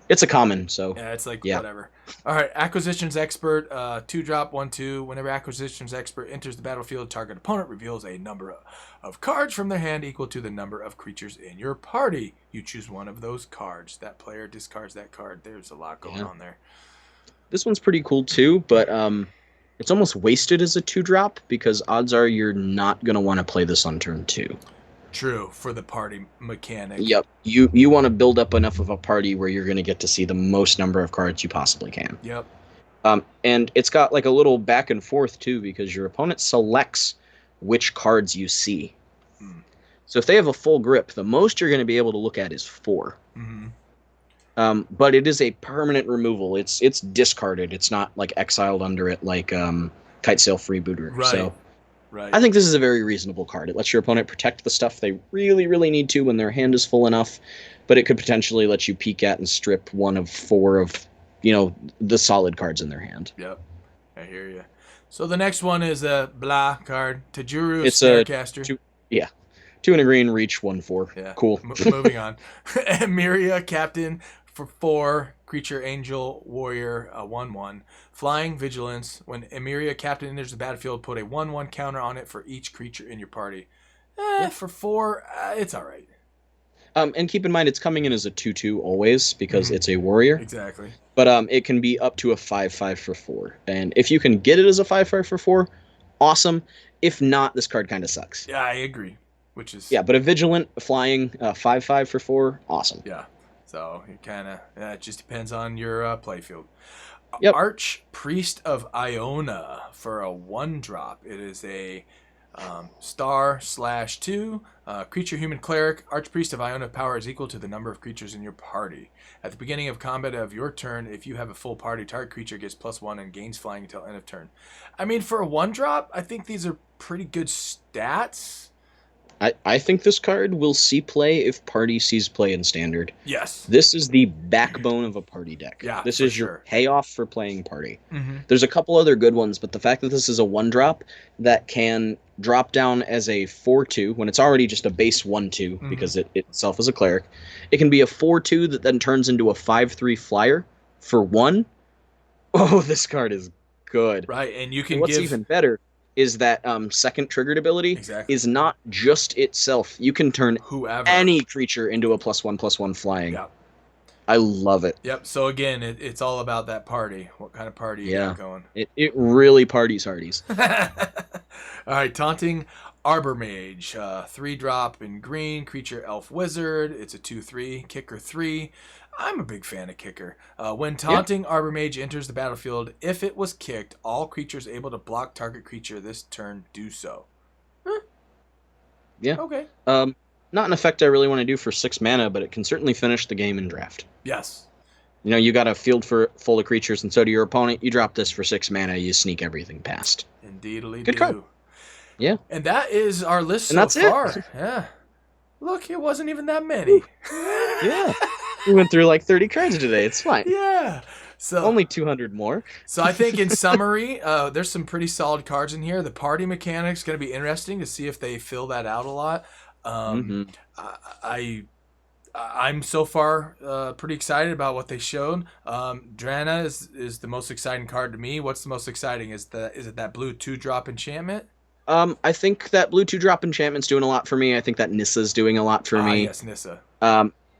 it's a common, so yeah, it's like whatever. All right, Acquisitions Expert, 2-drop, 1/2. Whenever Acquisitions Expert enters the battlefield, target opponent reveals a number of cards from their hand equal to the number of creatures in your party. You choose one of those cards. That player discards that card. There's a lot going on there. This one's pretty cool too, but it's almost wasted as a 2-drop because odds are you're not going to want to play this on turn 2. True, for the party mechanic. Yep. You want to build up enough of a party where you're going to get to see the most number of cards you possibly can. Yep. And it's got like a little back and forth too because your opponent selects which cards you see. So if they have a full grip, the most you're going to be able to look at is 4. But it is a permanent removal. It's discarded. It's not like exiled under it like Kitesail Freebooter. Right. So right. I think this is a very reasonable card. It lets your opponent protect the stuff they really, really need to when their hand is full enough, but it could potentially let you peek at and strip one of 4 of, the solid cards in their hand. Yep. I hear you. So the next one is a blah card. Tajuru It's Snarecaster. 2 and a green, reach 1/4. Yeah. Cool. Moving on. Emiria Captain for 4, creature, angel, warrior, 1/1. Flying, vigilance. When Emiria Captain enters the battlefield, put a 1/1 counter on it for each creature in your party. For 4, it's all right. And keep in mind, it's coming in as a 2/2 always because it's a warrior. Exactly. But it can be up to a 5/5 for 4. And if you can get it as a 5/5 for 4, awesome. If not, this card kind of sucks. Yeah, I agree. Which is but a vigilant flying 5/5 for 4, awesome. Yeah. So it kind of it just depends on your playfield. Yep. Arch Priest of Iona for a 1-drop. It is a star/2 creature human cleric. Archpriest of Iona power is equal to the number of creatures in your party. At the beginning of combat of your turn, if you have a full party, target creature gets +1 and gains flying until end of turn. I mean, for a 1-drop, I think these are pretty good stats. I think this card will see play if party sees play in standard. Yes. This is the backbone of a party deck. Yeah, this for is your payoff for playing party. There's a couple other good ones, but the fact that this is a 1-drop that can drop down as a 4/2 when it's already just a base 1/2 because it itself is a cleric. It can be a 4/2 that then turns into a 5/3 flyer for 1. Oh, this card is good. Right, and you can what's even better is that second triggered ability is not just itself. You can turn whoever, any creature into a +1/+1 flying. Yep. I love it. Yep. So again, it's all about that party. What kind of party you got going? It really parties hardies. All right, Taunting Arbor Mage, 3-drop in green, creature, elf, wizard. It's a 2/3, kicker 3. I'm a big fan of kicker. When Taunting Arbor Mage enters the battlefield, if it was kicked, all creatures able to block target creature this turn do so. Yeah. Okay. Not an effect I really want to do for 6 mana, but it can certainly finish the game in draft. Yes. You got a field full of creatures, and so do your opponent. You drop this for 6 mana, you sneak everything past. Indeedly Good do. card. Yeah. And that is our list and so that's far. It. Yeah. Look, it wasn't even that many. Yeah. We went through like 30 cards today. It's fine. Yeah. So only 200 more. So I think in summary, there's some pretty solid cards in here. The party mechanic's going to be interesting to see if they fill that out a lot. I'm so far pretty excited about what they showed. Drana is the most exciting card to me. What's the most exciting? Is it that blue 2-drop enchantment? I think that blue 2-drop enchantment's doing a lot for me. I think that Nissa's doing a lot for me. Yes, Nissa.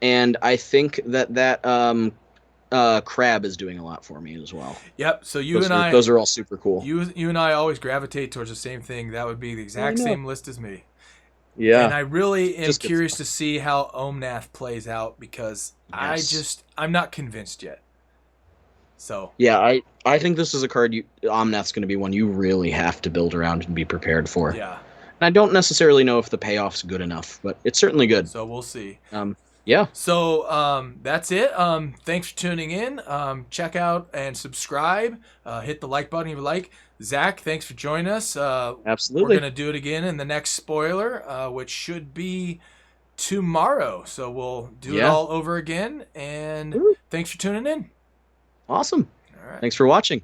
And I think that crab is doing a lot for me as well. Yep. So those are all super cool. You and I always gravitate towards the same thing. That would be the exact same list as me. Yeah. And I really am curious to see how Omnath plays out because I'm not convinced yet. So yeah, I think this is a card Omnath's going to be one you really have to build around and be prepared for. Yeah. And I don't necessarily know if the payoff's good enough, but it's certainly good. So we'll see. Yeah. So that's it. Thanks for tuning in. Check out and subscribe. Hit the like button if you like. Zach, thanks for joining us. We're Absolutely. going to do it again in the next spoiler, which should be tomorrow. So we'll do it all over again. And Woo. thanks for tuning in. Awesome. All right. Thanks for watching.